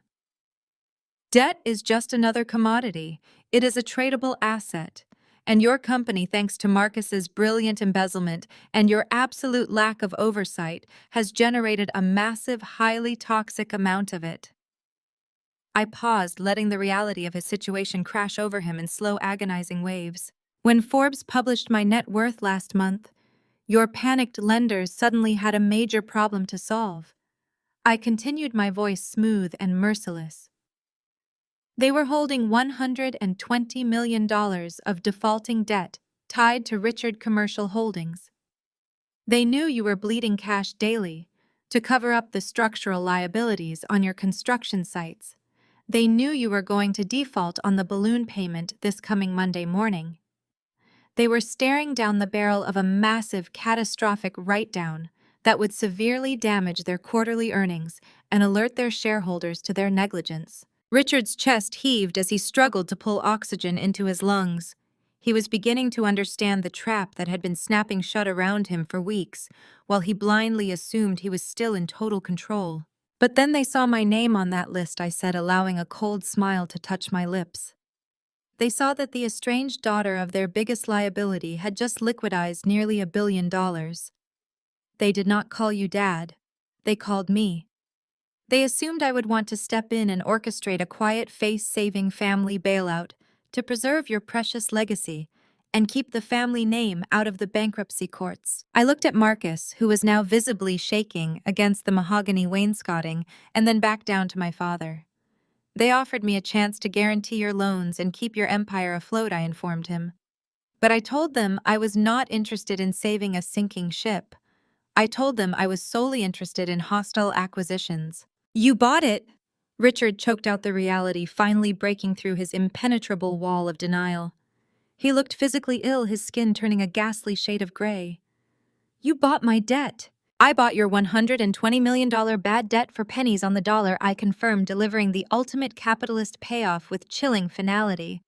"Debt is just another commodity. It is a tradable asset. And your company, thanks to Marcus's brilliant embezzlement and your absolute lack of oversight, has generated a massive, highly toxic amount of it." I paused, letting the reality of his situation crash over him in slow, agonizing waves. "When Forbes published my net worth last month, your panicked lenders suddenly had a major problem to solve." I continued, my voice smooth and merciless. "They were holding $120 million of defaulting debt tied to Richard Commercial Holdings. They knew you were bleeding cash daily, to cover up the structural liabilities on your construction sites. They knew you were going to default on the balloon payment this coming Monday morning. They were staring down the barrel of a massive, catastrophic write-down that would severely damage their quarterly earnings and alert their shareholders to their negligence. Richard's chest heaved as he struggled to pull oxygen into his lungs. He was beginning to understand the trap that had been snapping shut around him for weeks, while he blindly assumed he was still in total control. But then they saw my name on that list, I said, allowing a cold smile to touch my lips. They saw that the estranged daughter of their biggest liability had just liquidized nearly $1 billion. They did not call you Dad. They called me. They assumed I would want to step in and orchestrate a quiet, face-saving family bailout to preserve your precious legacy and keep the family name out of the bankruptcy courts. I looked at Marcus, who was now visibly shaking against the mahogany wainscoting, and then back down to my father. They offered me a chance to guarantee your loans and keep your empire afloat, I informed him. But I told them I was not interested in saving a sinking ship. I told them I was solely interested in hostile acquisitions. You bought it! Richard choked out the reality, finally breaking through his impenetrable wall of denial. He looked physically ill, his skin turning a ghastly shade of gray. You bought my debt. I bought your $120 million bad debt for pennies on the dollar, I confirmed, delivering the ultimate capitalist payoff with chilling finality.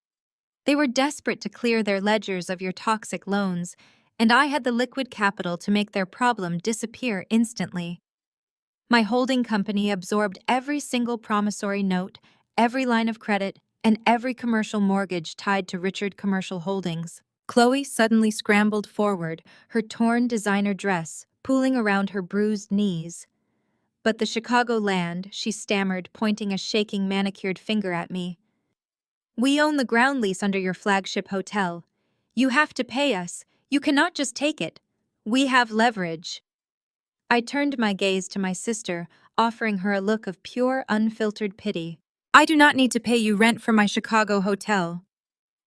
They were desperate to clear their ledgers of your toxic loans, and I had the liquid capital to make their problem disappear instantly. My holding company absorbed every single promissory note, every line of credit, and every commercial mortgage tied to Richard Commercial Holdings. Chloe suddenly scrambled forward, her torn designer dress pooling around her bruised knees. But the Chicago land, she stammered, pointing a shaking manicured finger at me. We own the ground lease under your flagship hotel. You have to pay us. You cannot just take it. We have leverage. I turned my gaze to my sister, offering her a look of pure, unfiltered pity. I do not need to pay you rent for my Chicago hotel.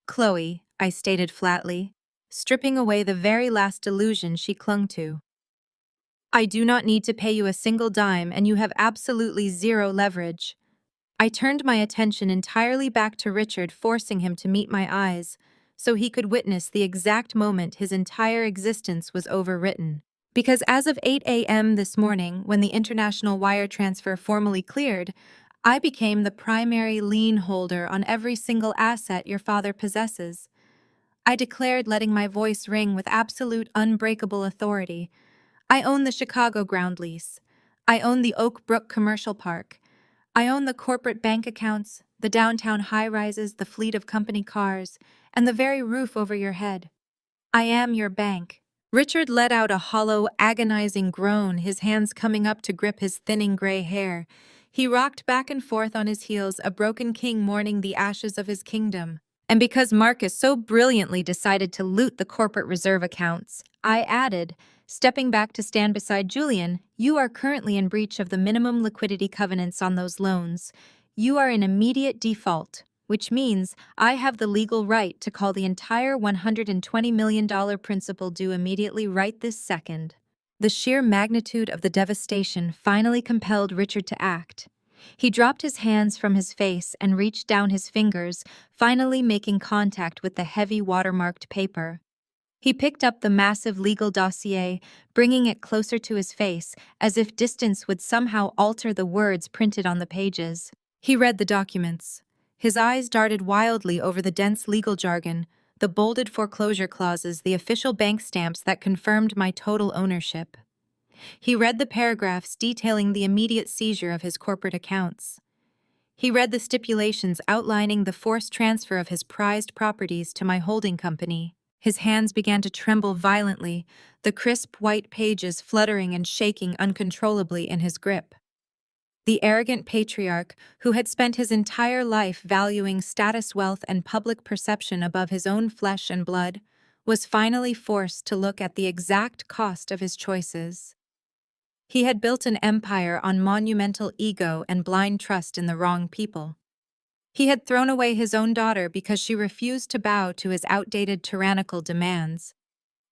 Chloe, I stated flatly, stripping away the very last illusion she clung to. I do not need to pay you a single dime, and you have absolutely zero leverage. I turned my attention entirely back to Richard, forcing him to meet my eyes, so he could witness the exact moment his entire existence was overwritten. Because as of 8 a.m. this morning, when the international wire transfer formally cleared, I became the primary lien holder on every single asset your father possesses. I declared, letting my voice ring with absolute unbreakable authority. I own the Chicago ground lease. I own the Oak Brook Commercial Park. I own the corporate bank accounts, the downtown high-rises, the fleet of company cars, and the very roof over your head. I am your bank. Richard let out a hollow, agonizing groan, his hands coming up to grip his thinning gray hair. He rocked back and forth on his heels, a broken king mourning the ashes of his kingdom. And because Marcus so brilliantly decided to loot the corporate reserve accounts, I added, stepping back to stand beside Julian, you are currently in breach of the minimum liquidity covenants on those loans. You are in immediate default, which means I have the legal right to call the entire $120 million principal due immediately right this second. The sheer magnitude of the devastation finally compelled Richard to act. He dropped his hands from his face and reached down his fingers, finally making contact with the heavy watermarked paper. He picked up the massive legal dossier, bringing it closer to his face, as if distance would somehow alter the words printed on the pages. He read the documents. His eyes darted wildly over the dense legal jargon, the bolded foreclosure clauses, the official bank stamps that confirmed my total ownership. He read the paragraphs detailing the immediate seizure of his corporate accounts. He read the stipulations outlining the forced transfer of his prized properties to my holding company. His hands began to tremble violently, the crisp white pages fluttering and shaking uncontrollably in his grip. The arrogant patriarch, who had spent his entire life valuing status, wealth, and public perception above his own flesh and blood, was finally forced to look at the exact cost of his choices. He had built an empire on monumental ego and blind trust in the wrong people. He had thrown away his own daughter because she refused to bow to his outdated tyrannical demands.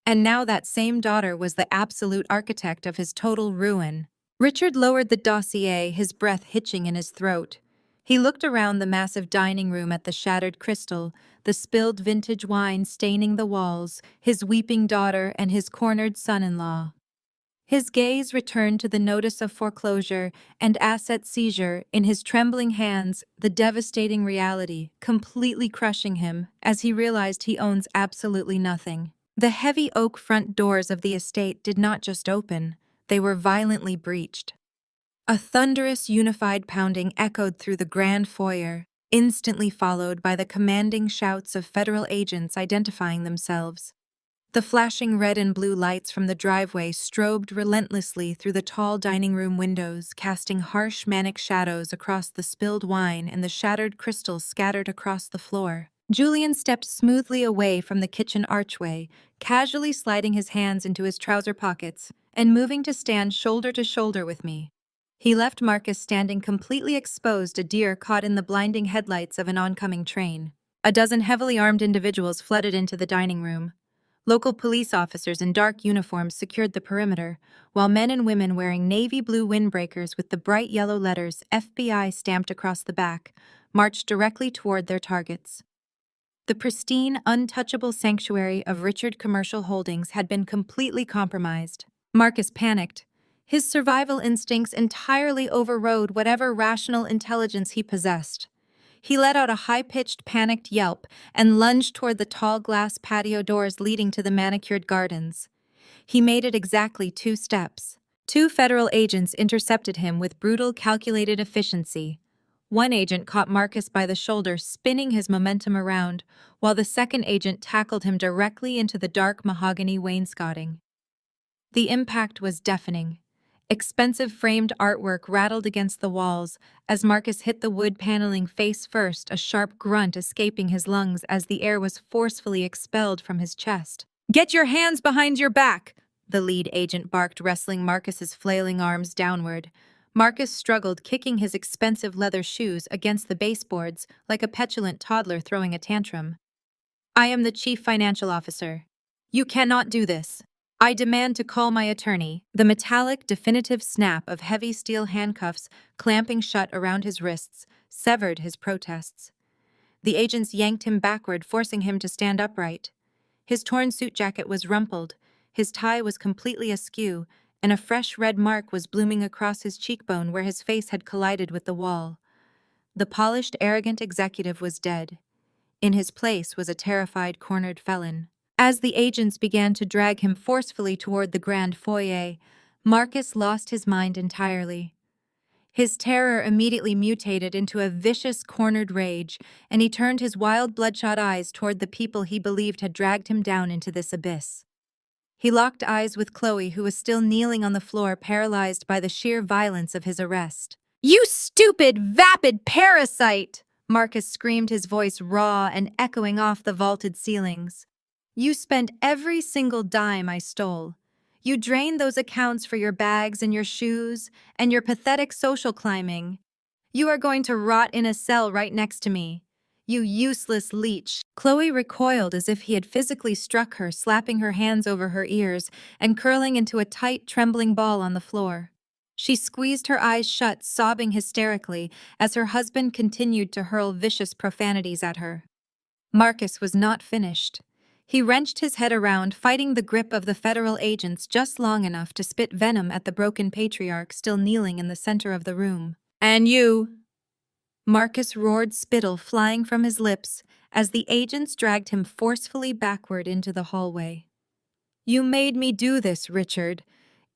And now that same daughter was the absolute architect of his total ruin. Richard lowered the dossier, his breath hitching in his throat. He looked around the massive dining room at the shattered crystal, the spilled vintage wine staining the walls, his weeping daughter, and his cornered son-in-law. His gaze returned to the notice of foreclosure and asset seizure in his trembling hands, the devastating reality completely crushing him as he realized he owns absolutely nothing. The heavy oak front doors of the estate did not just open, they were violently breached. A thunderous, unified pounding echoed through the grand foyer, instantly followed by the commanding shouts of federal agents identifying themselves. The flashing red and blue lights from the driveway strobed relentlessly through the tall dining room windows, casting harsh, manic shadows across the spilled wine and the shattered crystals scattered across the floor. Julian stepped smoothly away from the kitchen archway, casually sliding his hands into his trouser pockets and moving to stand shoulder to shoulder with me. He left Marcus standing completely exposed, a deer caught in the blinding headlights of an oncoming train. A dozen heavily armed individuals flooded into the dining room. Local police officers in dark uniforms secured the perimeter, while men and women wearing navy blue windbreakers with the bright yellow letters FBI stamped across the back marched directly toward their targets. The pristine, untouchable sanctuary of Richard Commercial Holdings had been completely compromised. Marcus panicked. His survival instincts entirely overrode whatever rational intelligence he possessed. He let out a high-pitched, panicked yelp and lunged toward the tall glass patio doors leading to the manicured gardens. He made it exactly 2 steps. 2 federal agents intercepted him with brutal, calculated efficiency. One agent caught Marcus by the shoulder, spinning his momentum around, while the second agent tackled him directly into the dark mahogany wainscoting. The impact was deafening. Expensive framed artwork rattled against the walls as Marcus hit the wood paneling face first, a sharp grunt escaping his lungs as the air was forcefully expelled from his chest. "Get your hands behind your back!" the lead agent barked, wrestling Marcus's flailing arms downward. Marcus struggled, kicking his expensive leather shoes against the baseboards like a petulant toddler throwing a tantrum. "I am the chief financial officer. You cannot do this. I demand to call my attorney." The metallic, definitive snap of heavy steel handcuffs clamping shut around his wrists severed his protests. The agents yanked him backward, forcing him to stand upright. His torn suit jacket was rumpled, his tie was completely askew, and a fresh red mark was blooming across his cheekbone where his face had collided with the wall. The polished, arrogant executive was dead. In his place was a terrified, cornered felon. As the agents began to drag him forcefully toward the grand foyer, Marcus lost his mind entirely. His terror immediately mutated into a vicious, cornered rage, and he turned his wild, bloodshot eyes toward the people he believed had dragged him down into this abyss. He locked eyes with Chloe, who was still kneeling on the floor, paralyzed by the sheer violence of his arrest. "You stupid, vapid parasite!" Marcus screamed, his voice raw and echoing off the vaulted ceilings. "You spent every single dime I stole. You drained those accounts for your bags and your shoes and your pathetic social climbing. You are going to rot in a cell right next to me. You useless leech." Chloe recoiled as if he had physically struck her, slapping her hands over her ears and curling into a tight, trembling ball on the floor. She squeezed her eyes shut, sobbing hysterically as her husband continued to hurl vicious profanities at her. Marcus was not finished. He wrenched his head around, fighting the grip of the federal agents just long enough to spit venom at the broken patriarch still kneeling in the center of the room. "And you!" Marcus roared, spittle flying from his lips as the agents dragged him forcefully backward into the hallway. "You made me do this, Richard.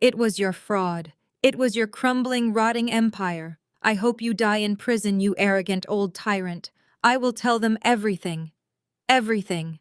It was your fraud. It was your crumbling, rotting empire. I hope you die in prison, you arrogant old tyrant. I will tell them everything. Everything."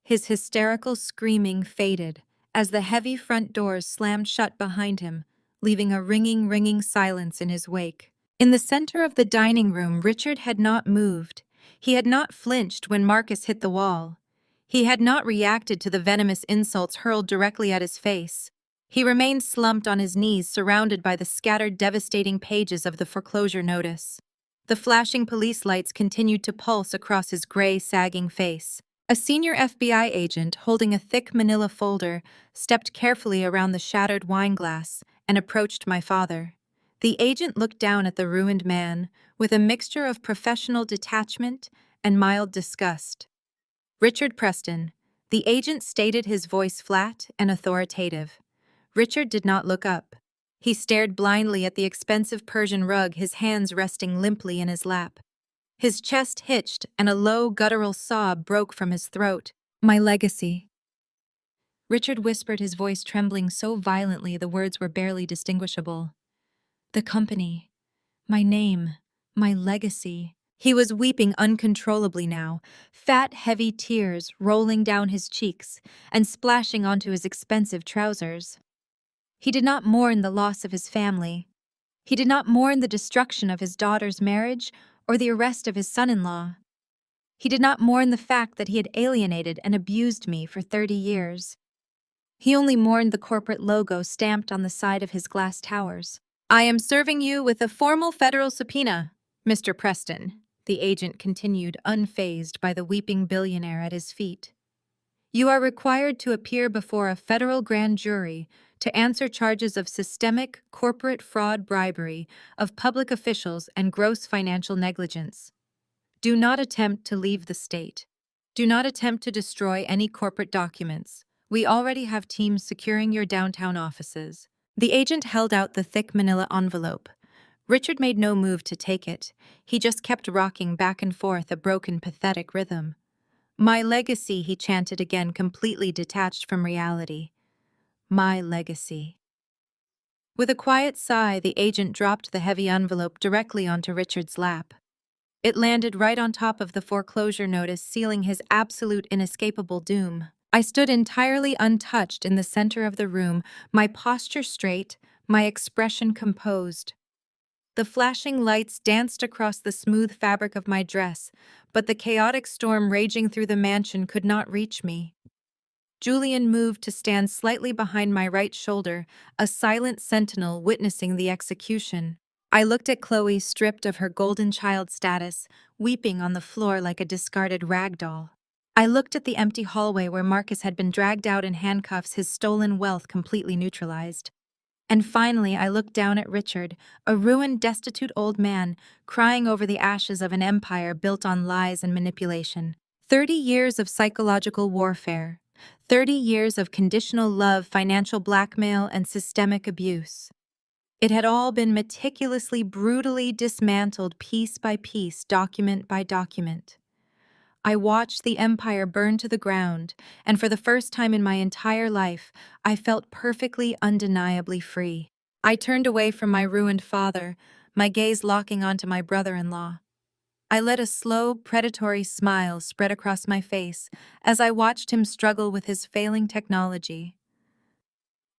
His hysterical screaming faded as the heavy front doors slammed shut behind him, leaving a ringing silence in his wake. In the center of the dining room, Richard had not moved. He had not flinched when Marcus hit the wall. He had not reacted to the venomous insults hurled directly at his face. He remained slumped on his knees, surrounded by the scattered, devastating pages of the foreclosure notice. The flashing police lights continued to pulse across his gray, sagging face. A senior FBI agent, holding a thick manila folder, stepped carefully around the shattered wine glass, and approached my father. The agent looked down at the ruined man with a mixture of professional detachment and mild disgust. "Richard Preston," the agent stated, his voice flat and authoritative. Richard did not look up. He stared blindly at the expensive Persian rug, his hands resting limply in his lap. His chest hitched, and a low, guttural sob broke from his throat. "My legacy." Richard whispered, his voice trembling so violently the words were barely distinguishable. "The company. My name. My legacy." He was weeping uncontrollably now, fat, heavy tears rolling down his cheeks and splashing onto his expensive trousers. He did not mourn the loss of his family. He did not mourn the destruction of his daughter's marriage or the arrest of his son-in-law. He did not mourn the fact that he had alienated and abused me for 30 years. He only mourned the corporate logo stamped on the side of his glass towers. "I am serving you with a formal federal subpoena, Mr. Preston," the agent continued, unfazed by the weeping billionaire at his feet. "You are required to appear before a federal grand jury to answer charges of systemic corporate fraud, bribery of public officials, and gross financial negligence. Do not attempt to leave the state. Do not attempt to destroy any corporate documents. We already have teams securing your downtown offices." The agent held out the thick manila envelope. Richard made no move to take it. He just kept rocking back and forth a broken, pathetic rhythm. "My legacy," he chanted again, completely detached from reality. "My legacy." With a quiet sigh, the agent dropped the heavy envelope directly onto Richard's lap. It landed right on top of the foreclosure notice, sealing his absolute inescapable doom. I stood entirely untouched in the center of the room, my posture straight, my expression composed. The flashing lights danced across the smooth fabric of my dress, but the chaotic storm raging through the mansion could not reach me. Julian moved to stand slightly behind my right shoulder, a silent sentinel witnessing the execution. I looked at Chloe, stripped of her golden child status, weeping on the floor like a discarded rag doll. I looked at the empty hallway where Marcus had been dragged out in handcuffs, his stolen wealth completely neutralized. And finally, I looked down at Richard, a ruined, destitute old man, crying over the ashes of an empire built on lies and manipulation. 30 years of psychological warfare. 30 years of conditional love, financial blackmail, and systemic abuse. It had all been meticulously, brutally dismantled piece by piece, document by document. I watched the empire burn to the ground, and for the first time in my entire life, I felt perfectly, undeniably free. I turned away from my ruined father, my gaze locking onto my brother-in-law. I let a slow, predatory smile spread across my face as I watched him struggle with his failing technology.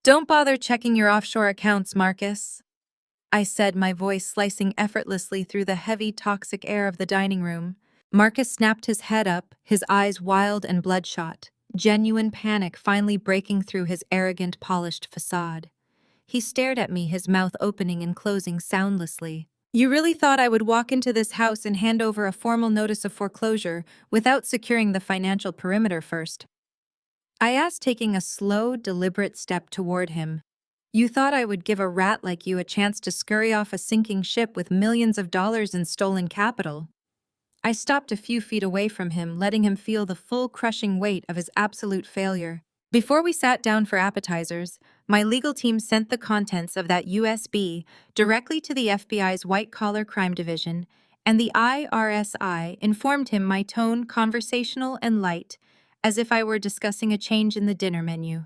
"Don't bother checking your offshore accounts, Marcus," I said, my voice slicing effortlessly through the heavy, toxic air of the dining room. Marcus snapped his head up, his eyes wild and bloodshot, genuine panic finally breaking through his arrogant, polished facade. He stared at me, his mouth opening and closing soundlessly. "You really thought I would walk into this house and hand over a formal notice of foreclosure without securing the financial perimeter first?" I asked, taking a slow, deliberate step toward him. "You thought I would give a rat like you a chance to scurry off a sinking ship with millions of dollars in stolen capital?" I stopped a few feet away from him, letting him feel the full crushing weight of his absolute failure. Before we sat down for appetizers, my legal team sent the contents of that USB directly to the FBI's white-collar crime division, and the IRSI informed him, my tone conversational and light, as if I were discussing a change in the dinner menu.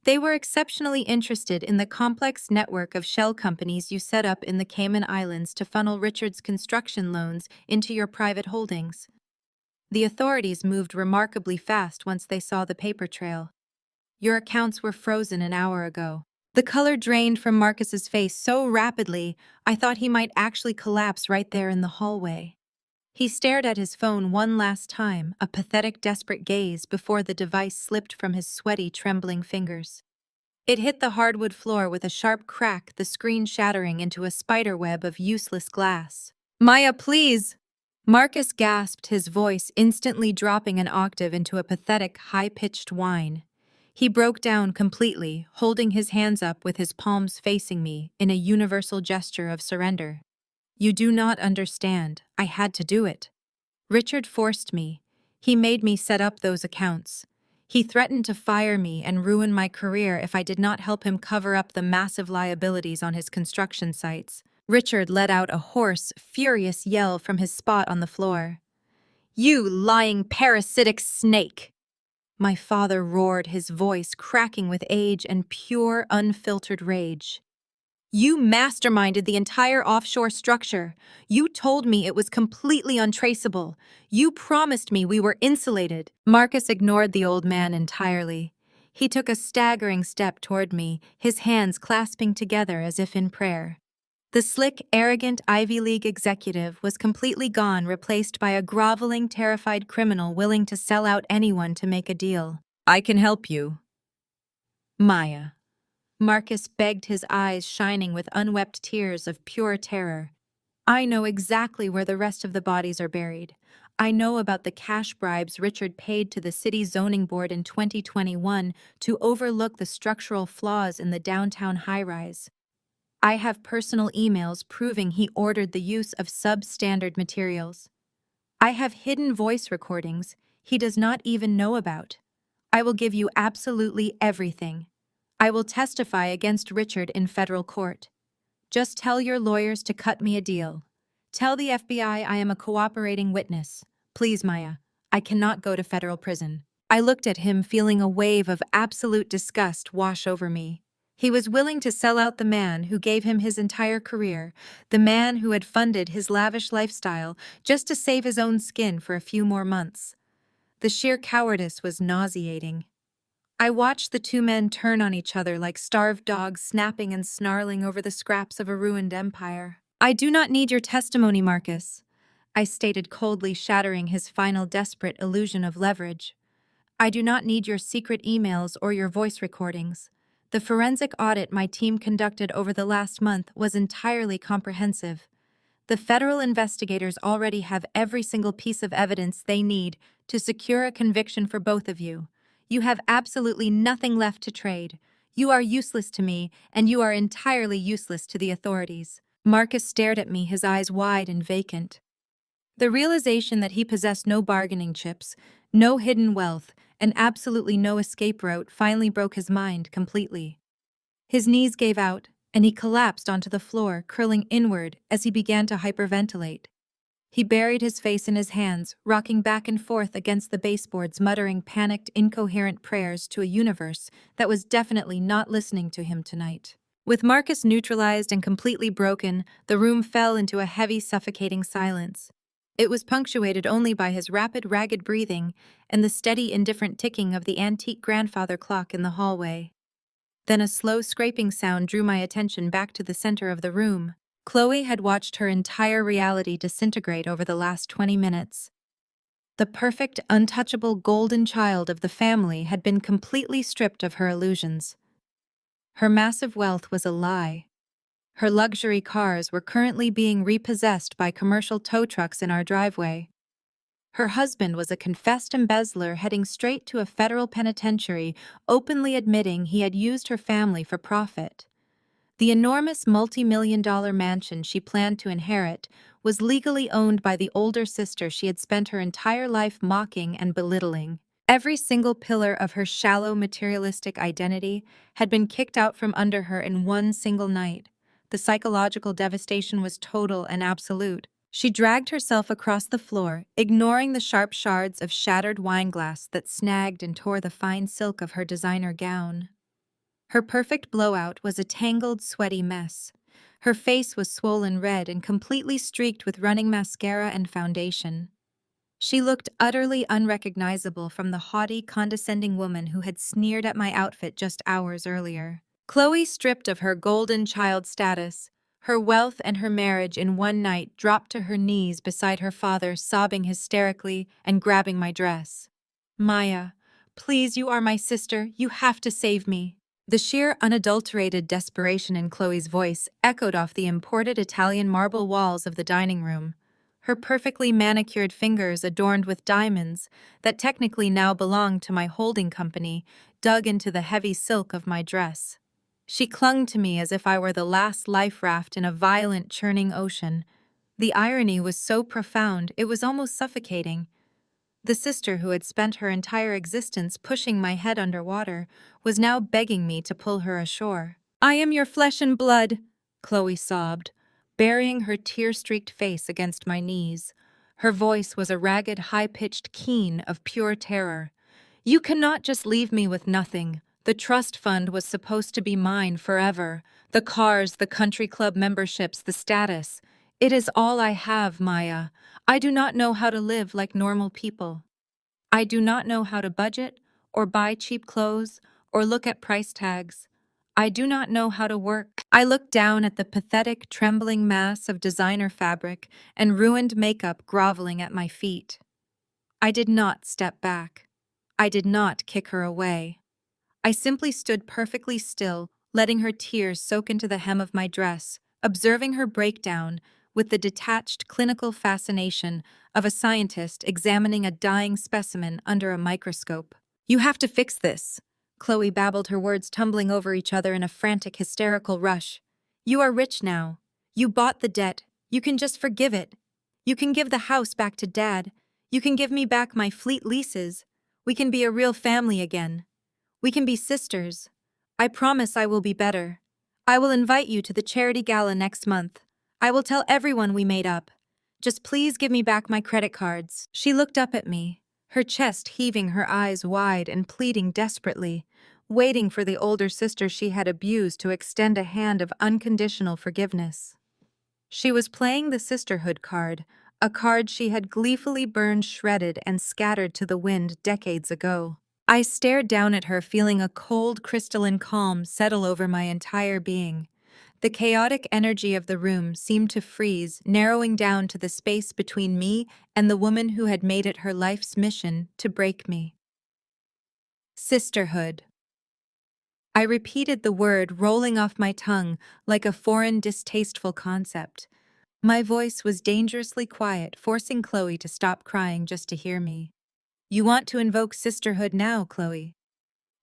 "They were exceptionally interested in the complex network of shell companies you set up in the Cayman Islands to funnel Richard's construction loans into your private holdings. The authorities moved remarkably fast once they saw the paper trail. Your accounts were frozen an hour ago." The color drained from Marcus's face so rapidly, I thought he might actually collapse right there in the hallway. He stared at his phone one last time, a pathetic, desperate gaze before the device slipped from his sweaty, trembling fingers. It hit the hardwood floor with a sharp crack, the screen shattering into a spiderweb of useless glass. "Maya, please!" Marcus gasped, his voice instantly dropping an octave into a pathetic, high-pitched whine. He broke down completely, holding his hands up with his palms facing me in a universal gesture of surrender. You do not understand. I had to do it. Richard forced me. He made me set up those accounts. He threatened to fire me and ruin my career if I did not help him cover up the massive liabilities on his construction sites. Richard let out a hoarse, furious yell from his spot on the floor. You lying parasitic snake! My father roared, his voice cracking with age and pure, unfiltered rage. You masterminded the entire offshore structure. You told me it was completely untraceable. You promised me we were insulated. Marcus ignored the old man entirely. He took a staggering step toward me, his hands clasping together as if in prayer. The slick, arrogant Ivy League executive was completely gone, replaced by a groveling, terrified criminal willing to sell out anyone to make a deal. I can help you. Maya. Marcus begged, his eyes shining with unwept tears of pure terror. I know exactly where the rest of the bodies are buried. I know about the cash bribes Richard paid to the city zoning board in 2021 to overlook the structural flaws in the downtown high-rise. I have personal emails proving he ordered the use of substandard materials. I have hidden voice recordings he does not even know about. I will give you absolutely everything. I will testify against Richard in federal court. Just tell your lawyers to cut me a deal. Tell the FBI I am a cooperating witness. Please, Maya, I cannot go to federal prison. I looked at him, feeling a wave of absolute disgust wash over me. He was willing to sell out the man who gave him his entire career, the man who had funded his lavish lifestyle just to save his own skin for a few more months. The sheer cowardice was nauseating. I watched the two men turn on each other like starved dogs, snapping and snarling over the scraps of a ruined empire. I do not need your testimony, Marcus, I stated coldly, shattering his final desperate illusion of leverage. I do not need your secret emails or your voice recordings. The forensic audit my team conducted over the last month was entirely comprehensive. The federal investigators already have every single piece of evidence they need to secure a conviction for both of you. You have absolutely nothing left to trade. You are useless to me, and you are entirely useless to the authorities. Marcus stared at me, his eyes wide and vacant. The realization that he possessed no bargaining chips, no hidden wealth, and absolutely no escape route finally broke his mind completely. His knees gave out, and he collapsed onto the floor, curling inward as he began to hyperventilate. He buried his face in his hands, rocking back and forth against the baseboards, muttering panicked, incoherent prayers to a universe that was definitely not listening to him tonight. With Marcus neutralized and completely broken, the room fell into a heavy, suffocating silence. It was punctuated only by his rapid, ragged breathing and the steady, indifferent ticking of the antique grandfather clock in the hallway. Then a slow scraping sound drew my attention back to the center of the room. Chloe had watched her entire reality disintegrate over the last 20 minutes. The perfect, untouchable golden child of the family had been completely stripped of her illusions. Her massive wealth was a lie. Her luxury cars were currently being repossessed by commercial tow trucks in our driveway. Her husband was a confessed embezzler heading straight to a federal penitentiary, openly admitting he had used her family for profit. The enormous multi-million-dollar mansion she planned to inherit was legally owned by the older sister she had spent her entire life mocking and belittling. Every single pillar of her shallow, materialistic identity had been kicked out from under her in one single night. The psychological devastation was total and absolute. She dragged herself across the floor, ignoring the sharp shards of shattered wine glass that snagged and tore the fine silk of her designer gown. Her perfect blowout was a tangled, sweaty mess. Her face was swollen red and completely streaked with running mascara and foundation. She looked utterly unrecognizable from the haughty, condescending woman who had sneered at my outfit just hours earlier. Chloe, stripped of her golden child status, her wealth and her marriage in one night, dropped to her knees beside her father, sobbing hysterically and grabbing my dress. Maya, please, you are my sister. You have to save me. The sheer, unadulterated desperation in Chloe's voice echoed off the imported Italian marble walls of the dining room. her perfectly manicured fingers adorned with diamonds that technically now belonged to my holding company dug into the heavy silk of my dress. She clung to me as if I were the last life raft in a violent, churning ocean. The irony was so profound, it was almost suffocating. The sister who had spent her entire existence pushing my head underwater was now begging me to pull her ashore. "I am your flesh and blood," Chloe sobbed, burying her tear-streaked face against my knees. Her voice was a ragged, high-pitched keen of pure terror. "You cannot just leave me with nothing. The trust fund was supposed to be mine forever. The cars, the country club memberships, the status. It is all I have, Maya. I do not know how to live like normal people. I do not know how to budget, or buy cheap clothes, or look at price tags. I do not know how to work." I looked down at the pathetic, trembling mass of designer fabric and ruined makeup groveling at my feet. I did not step back. I did not kick her away. I simply stood perfectly still, letting her tears soak into the hem of my dress, observing her breakdown with the detached clinical fascination of a scientist examining a dying specimen under a microscope. "You have to fix this," Chloe babbled, her words tumbling over each other in a frantic, hysterical rush. "You are rich now. You bought the debt. You can just forgive it. You can give the house back to Dad. You can give me back my fleet leases. We can be a real family again. We can be sisters. I promise I will be better. I will invite you to the charity gala next month. I will tell everyone we made up. Just please give me back my credit cards." She looked up at me, her chest heaving, her eyes wide and pleading desperately, waiting for the older sister she had abused to extend a hand of unconditional forgiveness. She was playing the sisterhood card, a card she had gleefully burned, shredded, and scattered to the wind decades ago. I stared down at her, feeling a cold, crystalline calm settle over my entire being. The chaotic energy of the room seemed to freeze, narrowing down to the space between me and the woman who had made it her life's mission to break me. Sisterhood. I repeated the word, rolling off my tongue like a foreign, distasteful concept. My voice was dangerously quiet, forcing Chloe to stop crying just to hear me. "You want to invoke sisterhood now, Chloe?"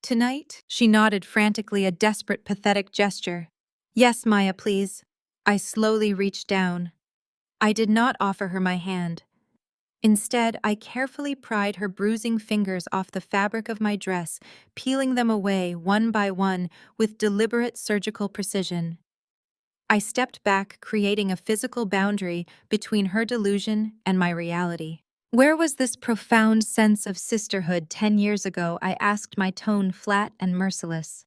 "Tonight?" She nodded frantically, a desperate, pathetic gesture. "Yes, Maya, please." I slowly reached down. I did not offer her my hand. Instead, I carefully pried her bruising fingers off the fabric of my dress, peeling them away one by one with deliberate surgical precision. I stepped back, creating a physical boundary between her delusion and my reality. "Where was this profound sense of sisterhood 10 years ago?" I asked, my tone flat and merciless.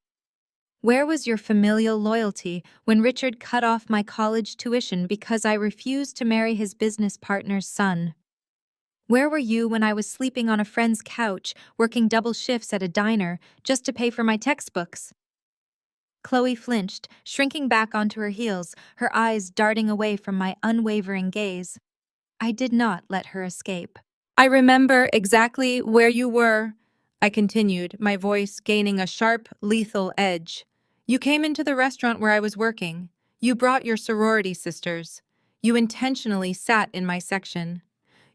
"Where was your familial loyalty when Richard cut off my college tuition because I refused to marry his business partner's son? Where were you when I was sleeping on a friend's couch, working double shifts at a diner just to pay for my textbooks?" Chloe flinched, shrinking back onto her heels, her eyes darting away from my unwavering gaze. I did not let her escape. "I remember exactly where you were," I continued, my voice gaining a sharp, lethal edge. "You came into the restaurant where I was working. You brought your sorority sisters. You intentionally sat in my section.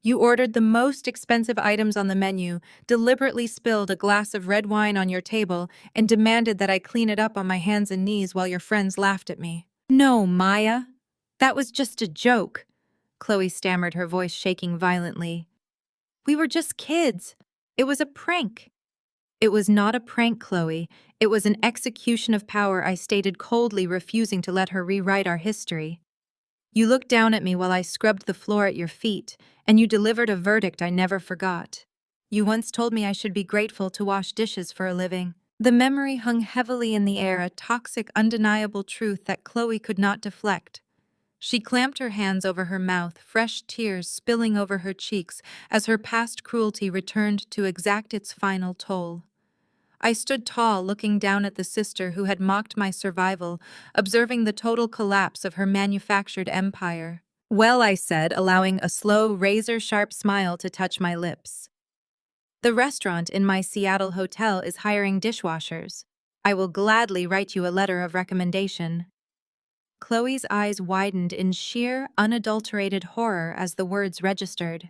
You ordered the most expensive items on the menu, deliberately spilled a glass of red wine on your table, and demanded that I clean it up on my hands and knees while your friends laughed at me." "No, Maya. That was just a joke," Chloe stammered, her voice shaking violently. "We were just kids. It was a prank." "It was not a prank, Chloe. It was an execution of power," I stated coldly, refusing to let her rewrite our history. "You looked down at me while I scrubbed the floor at your feet, and you delivered a verdict I never forgot. You once told me I should be grateful to wash dishes for a living." The memory hung heavily in the air, a toxic, undeniable truth that Chloe could not deflect. She clamped her hands over her mouth, fresh tears spilling over her cheeks as her past cruelty returned to exact its final toll. I stood tall, looking down at the sister who had mocked my survival, observing the total collapse of her manufactured empire. "Well," I said, allowing a slow, razor-sharp smile to touch my lips. "The restaurant in my Seattle hotel is hiring dishwashers. I will gladly write you a letter of recommendation." Chloe's eyes widened in sheer, unadulterated horror as the words registered.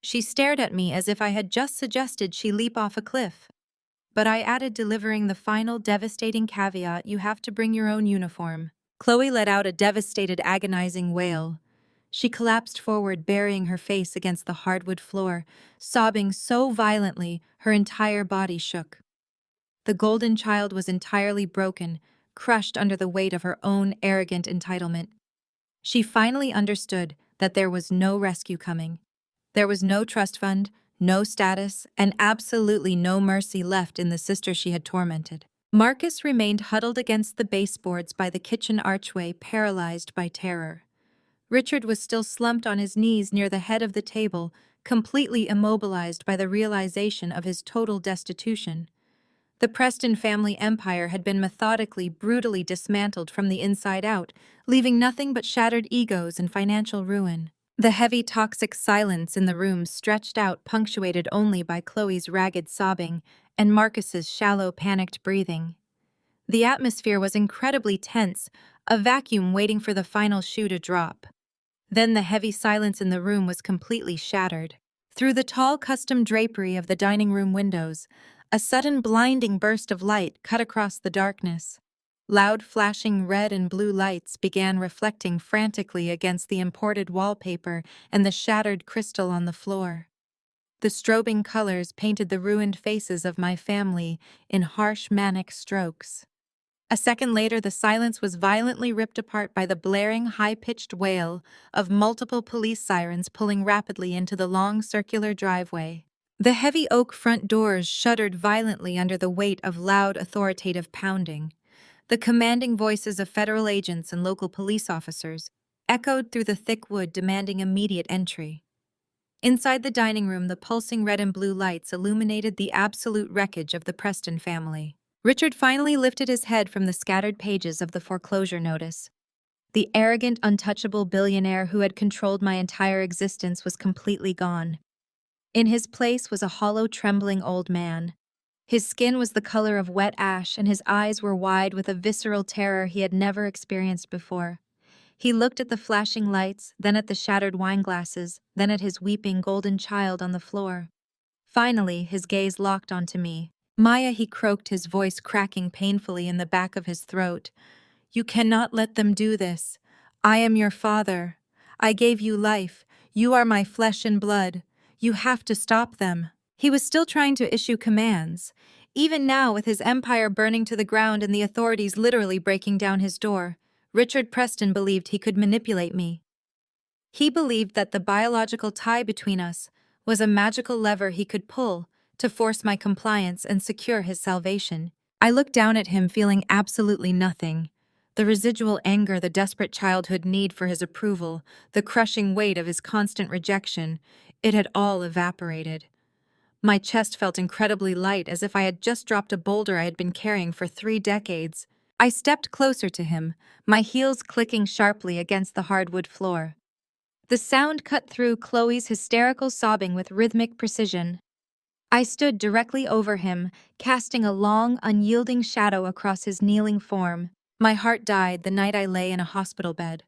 She stared at me as if I had just suggested she leap off a cliff. But I added, delivering the final devastating caveat: you have to bring your own uniform. Chloe let out a devastated, agonizing wail. She collapsed forward, burying her face against the hardwood floor, sobbing so violently her entire body shook. The golden child was entirely broken, crushed under the weight of her own arrogant entitlement. She finally understood that there was no rescue coming. There was no trust fund, no status, and absolutely no mercy left in the sister she had tormented. Marcus remained huddled against the baseboards by the kitchen archway, paralyzed by terror. Richard was still slumped on his knees near the head of the table, completely immobilized by the realization of his total destitution. The Preston family empire had been methodically, brutally dismantled from the inside out, leaving nothing but shattered egos and financial ruin. The heavy, toxic silence in the room stretched out, punctuated only by Chloe's ragged sobbing and Marcus's shallow, panicked breathing. The atmosphere was incredibly tense, a vacuum waiting for the final shoe to drop. Then the heavy silence in the room was completely shattered. Through the tall custom drapery of the dining room windows, a sudden blinding burst of light cut across the darkness. Loud flashing red and blue lights began reflecting frantically against the imported wallpaper and the shattered crystal on the floor. The strobing colors painted the ruined faces of my family in harsh, manic strokes. A second later, the silence was violently ripped apart by the blaring, high-pitched wail of multiple police sirens pulling rapidly into the long, circular driveway. The heavy oak front doors shuddered violently under the weight of loud, authoritative pounding. The commanding voices of federal agents and local police officers echoed through the thick wood, demanding immediate entry. Inside the dining room, the pulsing red and blue lights illuminated the absolute wreckage of the Preston family. Richard finally lifted his head from the scattered pages of the foreclosure notice. The arrogant, untouchable billionaire who had controlled my entire existence was completely gone. In his place was a hollow, trembling old man. His skin was the color of wet ash, and his eyes were wide with a visceral terror he had never experienced before. He looked at the flashing lights, then at the shattered wine glasses, then at his weeping golden child on the floor. Finally, his gaze locked onto me. "Maya," he croaked, his voice cracking painfully in the back of his throat. "You cannot let them do this. I am your father. I gave you life. You are my flesh and blood. You have to stop them." He was still trying to issue commands. Even now, with his empire burning to the ground and the authorities literally breaking down his door, Richard Preston believed he could manipulate me. He believed that the biological tie between us was a magical lever he could pull to force my compliance and secure his salvation. I looked down at him, feeling absolutely nothing. The residual anger, the desperate childhood need for his approval, the crushing weight of his constant rejection, it had all evaporated. My chest felt incredibly light, as if I had just dropped a boulder I had been carrying for 3 decades. I stepped closer to him, my heels clicking sharply against the hardwood floor. The sound cut through Chloe's hysterical sobbing with rhythmic precision. I stood directly over him, casting a long, unyielding shadow across his kneeling form. My heart died the night I lay in a hospital bed.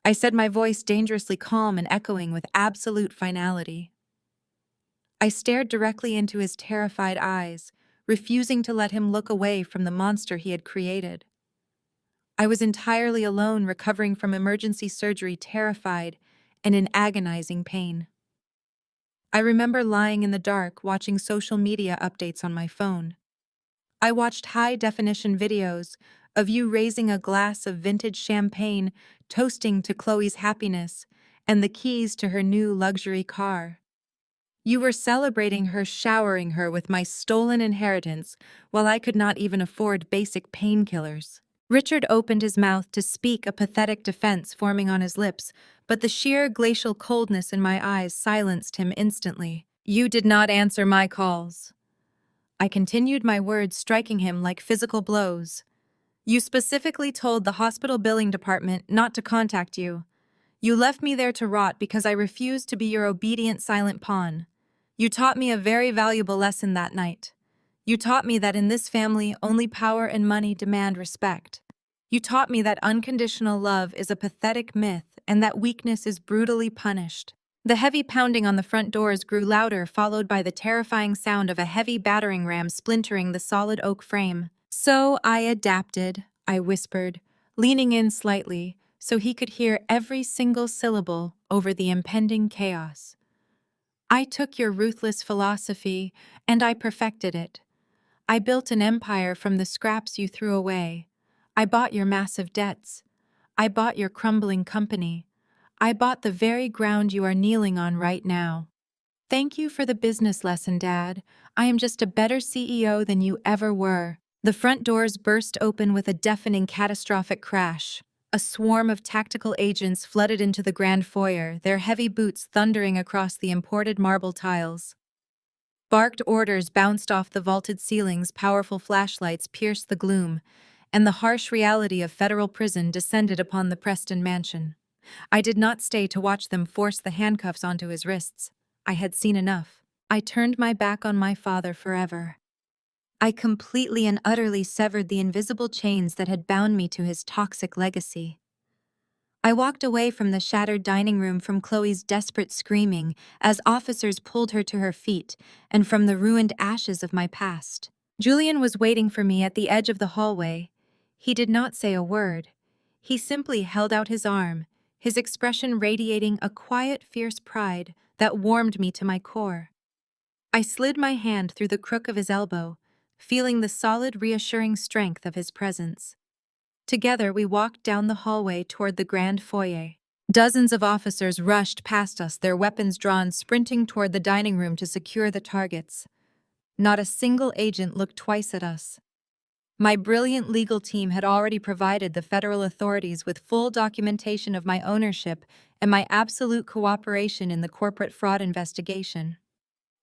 I said, my voice dangerously calm and echoing with absolute finality. I stared directly into his terrified eyes, refusing to let him look away from the monster he had created. I was entirely alone, recovering from emergency surgery, terrified and in agonizing pain. I remember lying in the dark, watching social media updates on my phone. I watched high-definition videos of you raising a glass of vintage champagne, toasting to Chloe's happiness and the keys to her new luxury car. You were celebrating her, showering her with my stolen inheritance, while I could not even afford basic painkillers. Richard opened his mouth to speak, a pathetic defense forming on his lips, but the sheer glacial coldness in my eyes silenced him instantly. "You did not answer my calls." I continued, my words striking him like physical blows. "You specifically told the hospital billing department not to contact you. You left me there to rot because I refused to be your obedient, silent pawn. You taught me a very valuable lesson that night. You taught me that in this family, only power and money demand respect. You taught me that unconditional love is a pathetic myth and that weakness is brutally punished. The heavy pounding on the front doors grew louder, followed by the terrifying sound of a heavy battering ram splintering the solid oak frame. "So I adapted," I whispered, leaning in slightly so he could hear every single syllable over the impending chaos. "I took your ruthless philosophy and I perfected it. I built an empire from the scraps you threw away. I bought your massive debts. I bought your crumbling company. I bought the very ground you are kneeling on right now. Thank you for the business lesson, Dad. I am just a better CEO than you ever were." The front doors burst open with a deafening, catastrophic crash. A swarm of tactical agents flooded into the grand foyer, their heavy boots thundering across the imported marble tiles. Barked orders bounced off the vaulted ceilings, powerful flashlights pierced the gloom, and the harsh reality of federal prison descended upon the Preston mansion. I did not stay to watch them force the handcuffs onto his wrists. I had seen enough. I turned my back on my father forever. I completely and utterly severed the invisible chains that had bound me to his toxic legacy. I walked away from the shattered dining room, from Chloe's desperate screaming as officers pulled her to her feet, and from the ruined ashes of my past. Julian was waiting for me at the edge of the hallway. He did not say a word. He simply held out his arm, his expression radiating a quiet, fierce pride that warmed me to my core. I slid my hand through the crook of his elbow, feeling the solid, reassuring strength of his presence. Together, we walked down the hallway toward the grand foyer. Dozens of officers rushed past us, their weapons drawn, sprinting toward the dining room to secure the targets. Not a single agent looked twice at us. My brilliant legal team had already provided the federal authorities with full documentation of my ownership and my absolute cooperation in the corporate fraud investigation.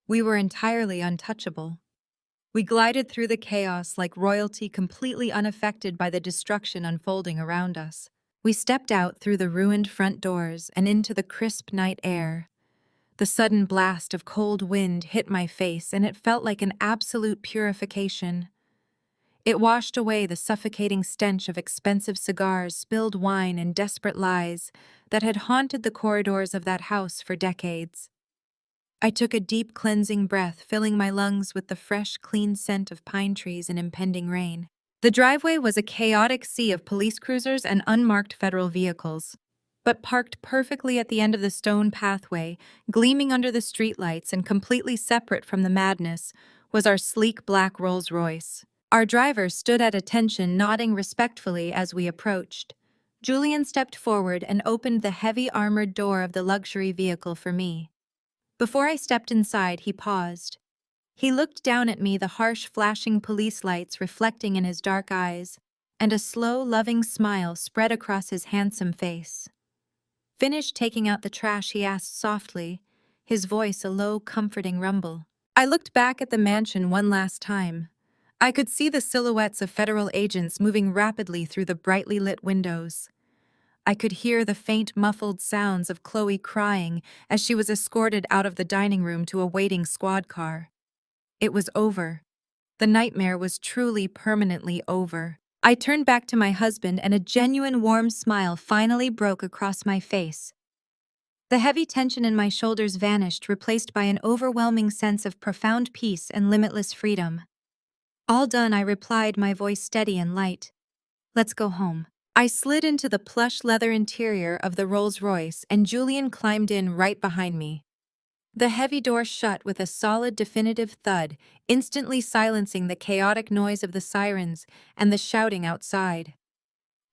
We were entirely untouchable. We glided through the chaos like royalty, completely unaffected by the destruction unfolding around us. We stepped out through the ruined front doors and into the crisp night air. The sudden blast of cold wind hit my face, and it felt like an absolute purification. It washed away the suffocating stench of expensive cigars, spilled wine, and desperate lies that had haunted the corridors of that house for decades. I took a deep, cleansing breath, filling my lungs with the fresh, clean scent of pine trees and impending rain. The driveway was a chaotic sea of police cruisers and unmarked federal vehicles. But parked perfectly at the end of the stone pathway, gleaming under the streetlights and completely separate from the madness, was our sleek black Rolls-Royce. Our driver stood at attention, nodding respectfully as we approached. Julian stepped forward and opened the heavy armored door of the luxury vehicle for me. Before I stepped inside, he paused. He looked down at me, the harsh, flashing police lights reflecting in his dark eyes, and a slow, loving smile spread across his handsome face. Finished taking out the trash, he asked softly, his voice a low, comforting rumble. I looked back at the mansion one last time. I could see the silhouettes of federal agents moving rapidly through the brightly lit windows. I could hear the faint, muffled sounds of Chloe crying as she was escorted out of the dining room to a waiting squad car. It was over. The nightmare was truly permanently over. I turned back to my husband, and a genuine warm smile finally broke across my face. The heavy tension in my shoulders vanished, replaced by an overwhelming sense of profound peace and limitless freedom. "All done," I replied, my voice steady and light. "Let's go home." I slid into the plush leather interior of the Rolls-Royce, and Julian climbed in right behind me. The heavy door shut with a solid, definitive thud, instantly silencing the chaotic noise of the sirens and the shouting outside.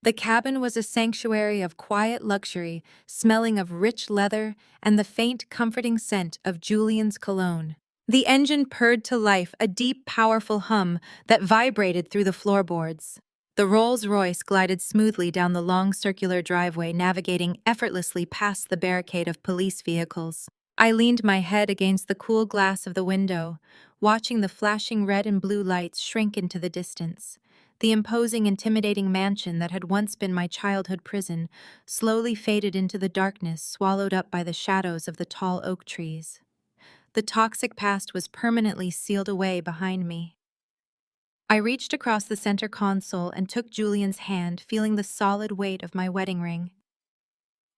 The cabin was a sanctuary of quiet luxury, smelling of rich leather and the faint, comforting scent of Julian's cologne. The engine purred to life, a deep, powerful hum that vibrated through the floorboards. The Rolls-Royce glided smoothly down the long circular driveway, navigating effortlessly past the barricade of police vehicles. I leaned my head against the cool glass of the window, watching the flashing red and blue lights shrink into the distance. The imposing, intimidating mansion that had once been my childhood prison slowly faded into the darkness, swallowed up by the shadows of the tall oak trees. The toxic past was permanently sealed away behind me. I reached across the center console and took Julian's hand, feeling the solid weight of my wedding ring.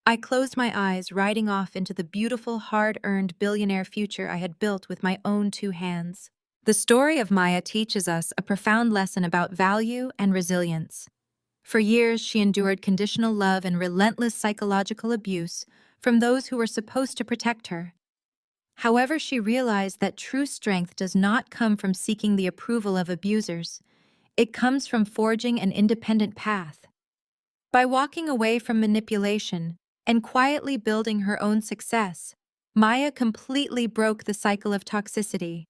I closed my eyes, riding off into the beautiful, hard-earned billionaire future I had built with my own two hands. The story of Maya teaches us a profound lesson about value and resilience. For years, she endured conditional love and relentless psychological abuse from those who were supposed to protect her. However, she realized that true strength does not come from seeking the approval of abusers. It comes from forging an independent path. By walking away from manipulation and quietly building her own success, Maya completely broke the cycle of toxicity.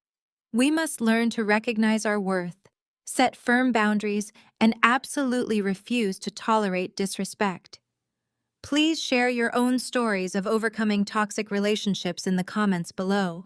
We must learn to recognize our worth, set firm boundaries, and absolutely refuse to tolerate disrespect. Please share your own stories of overcoming toxic relationships in the comments below.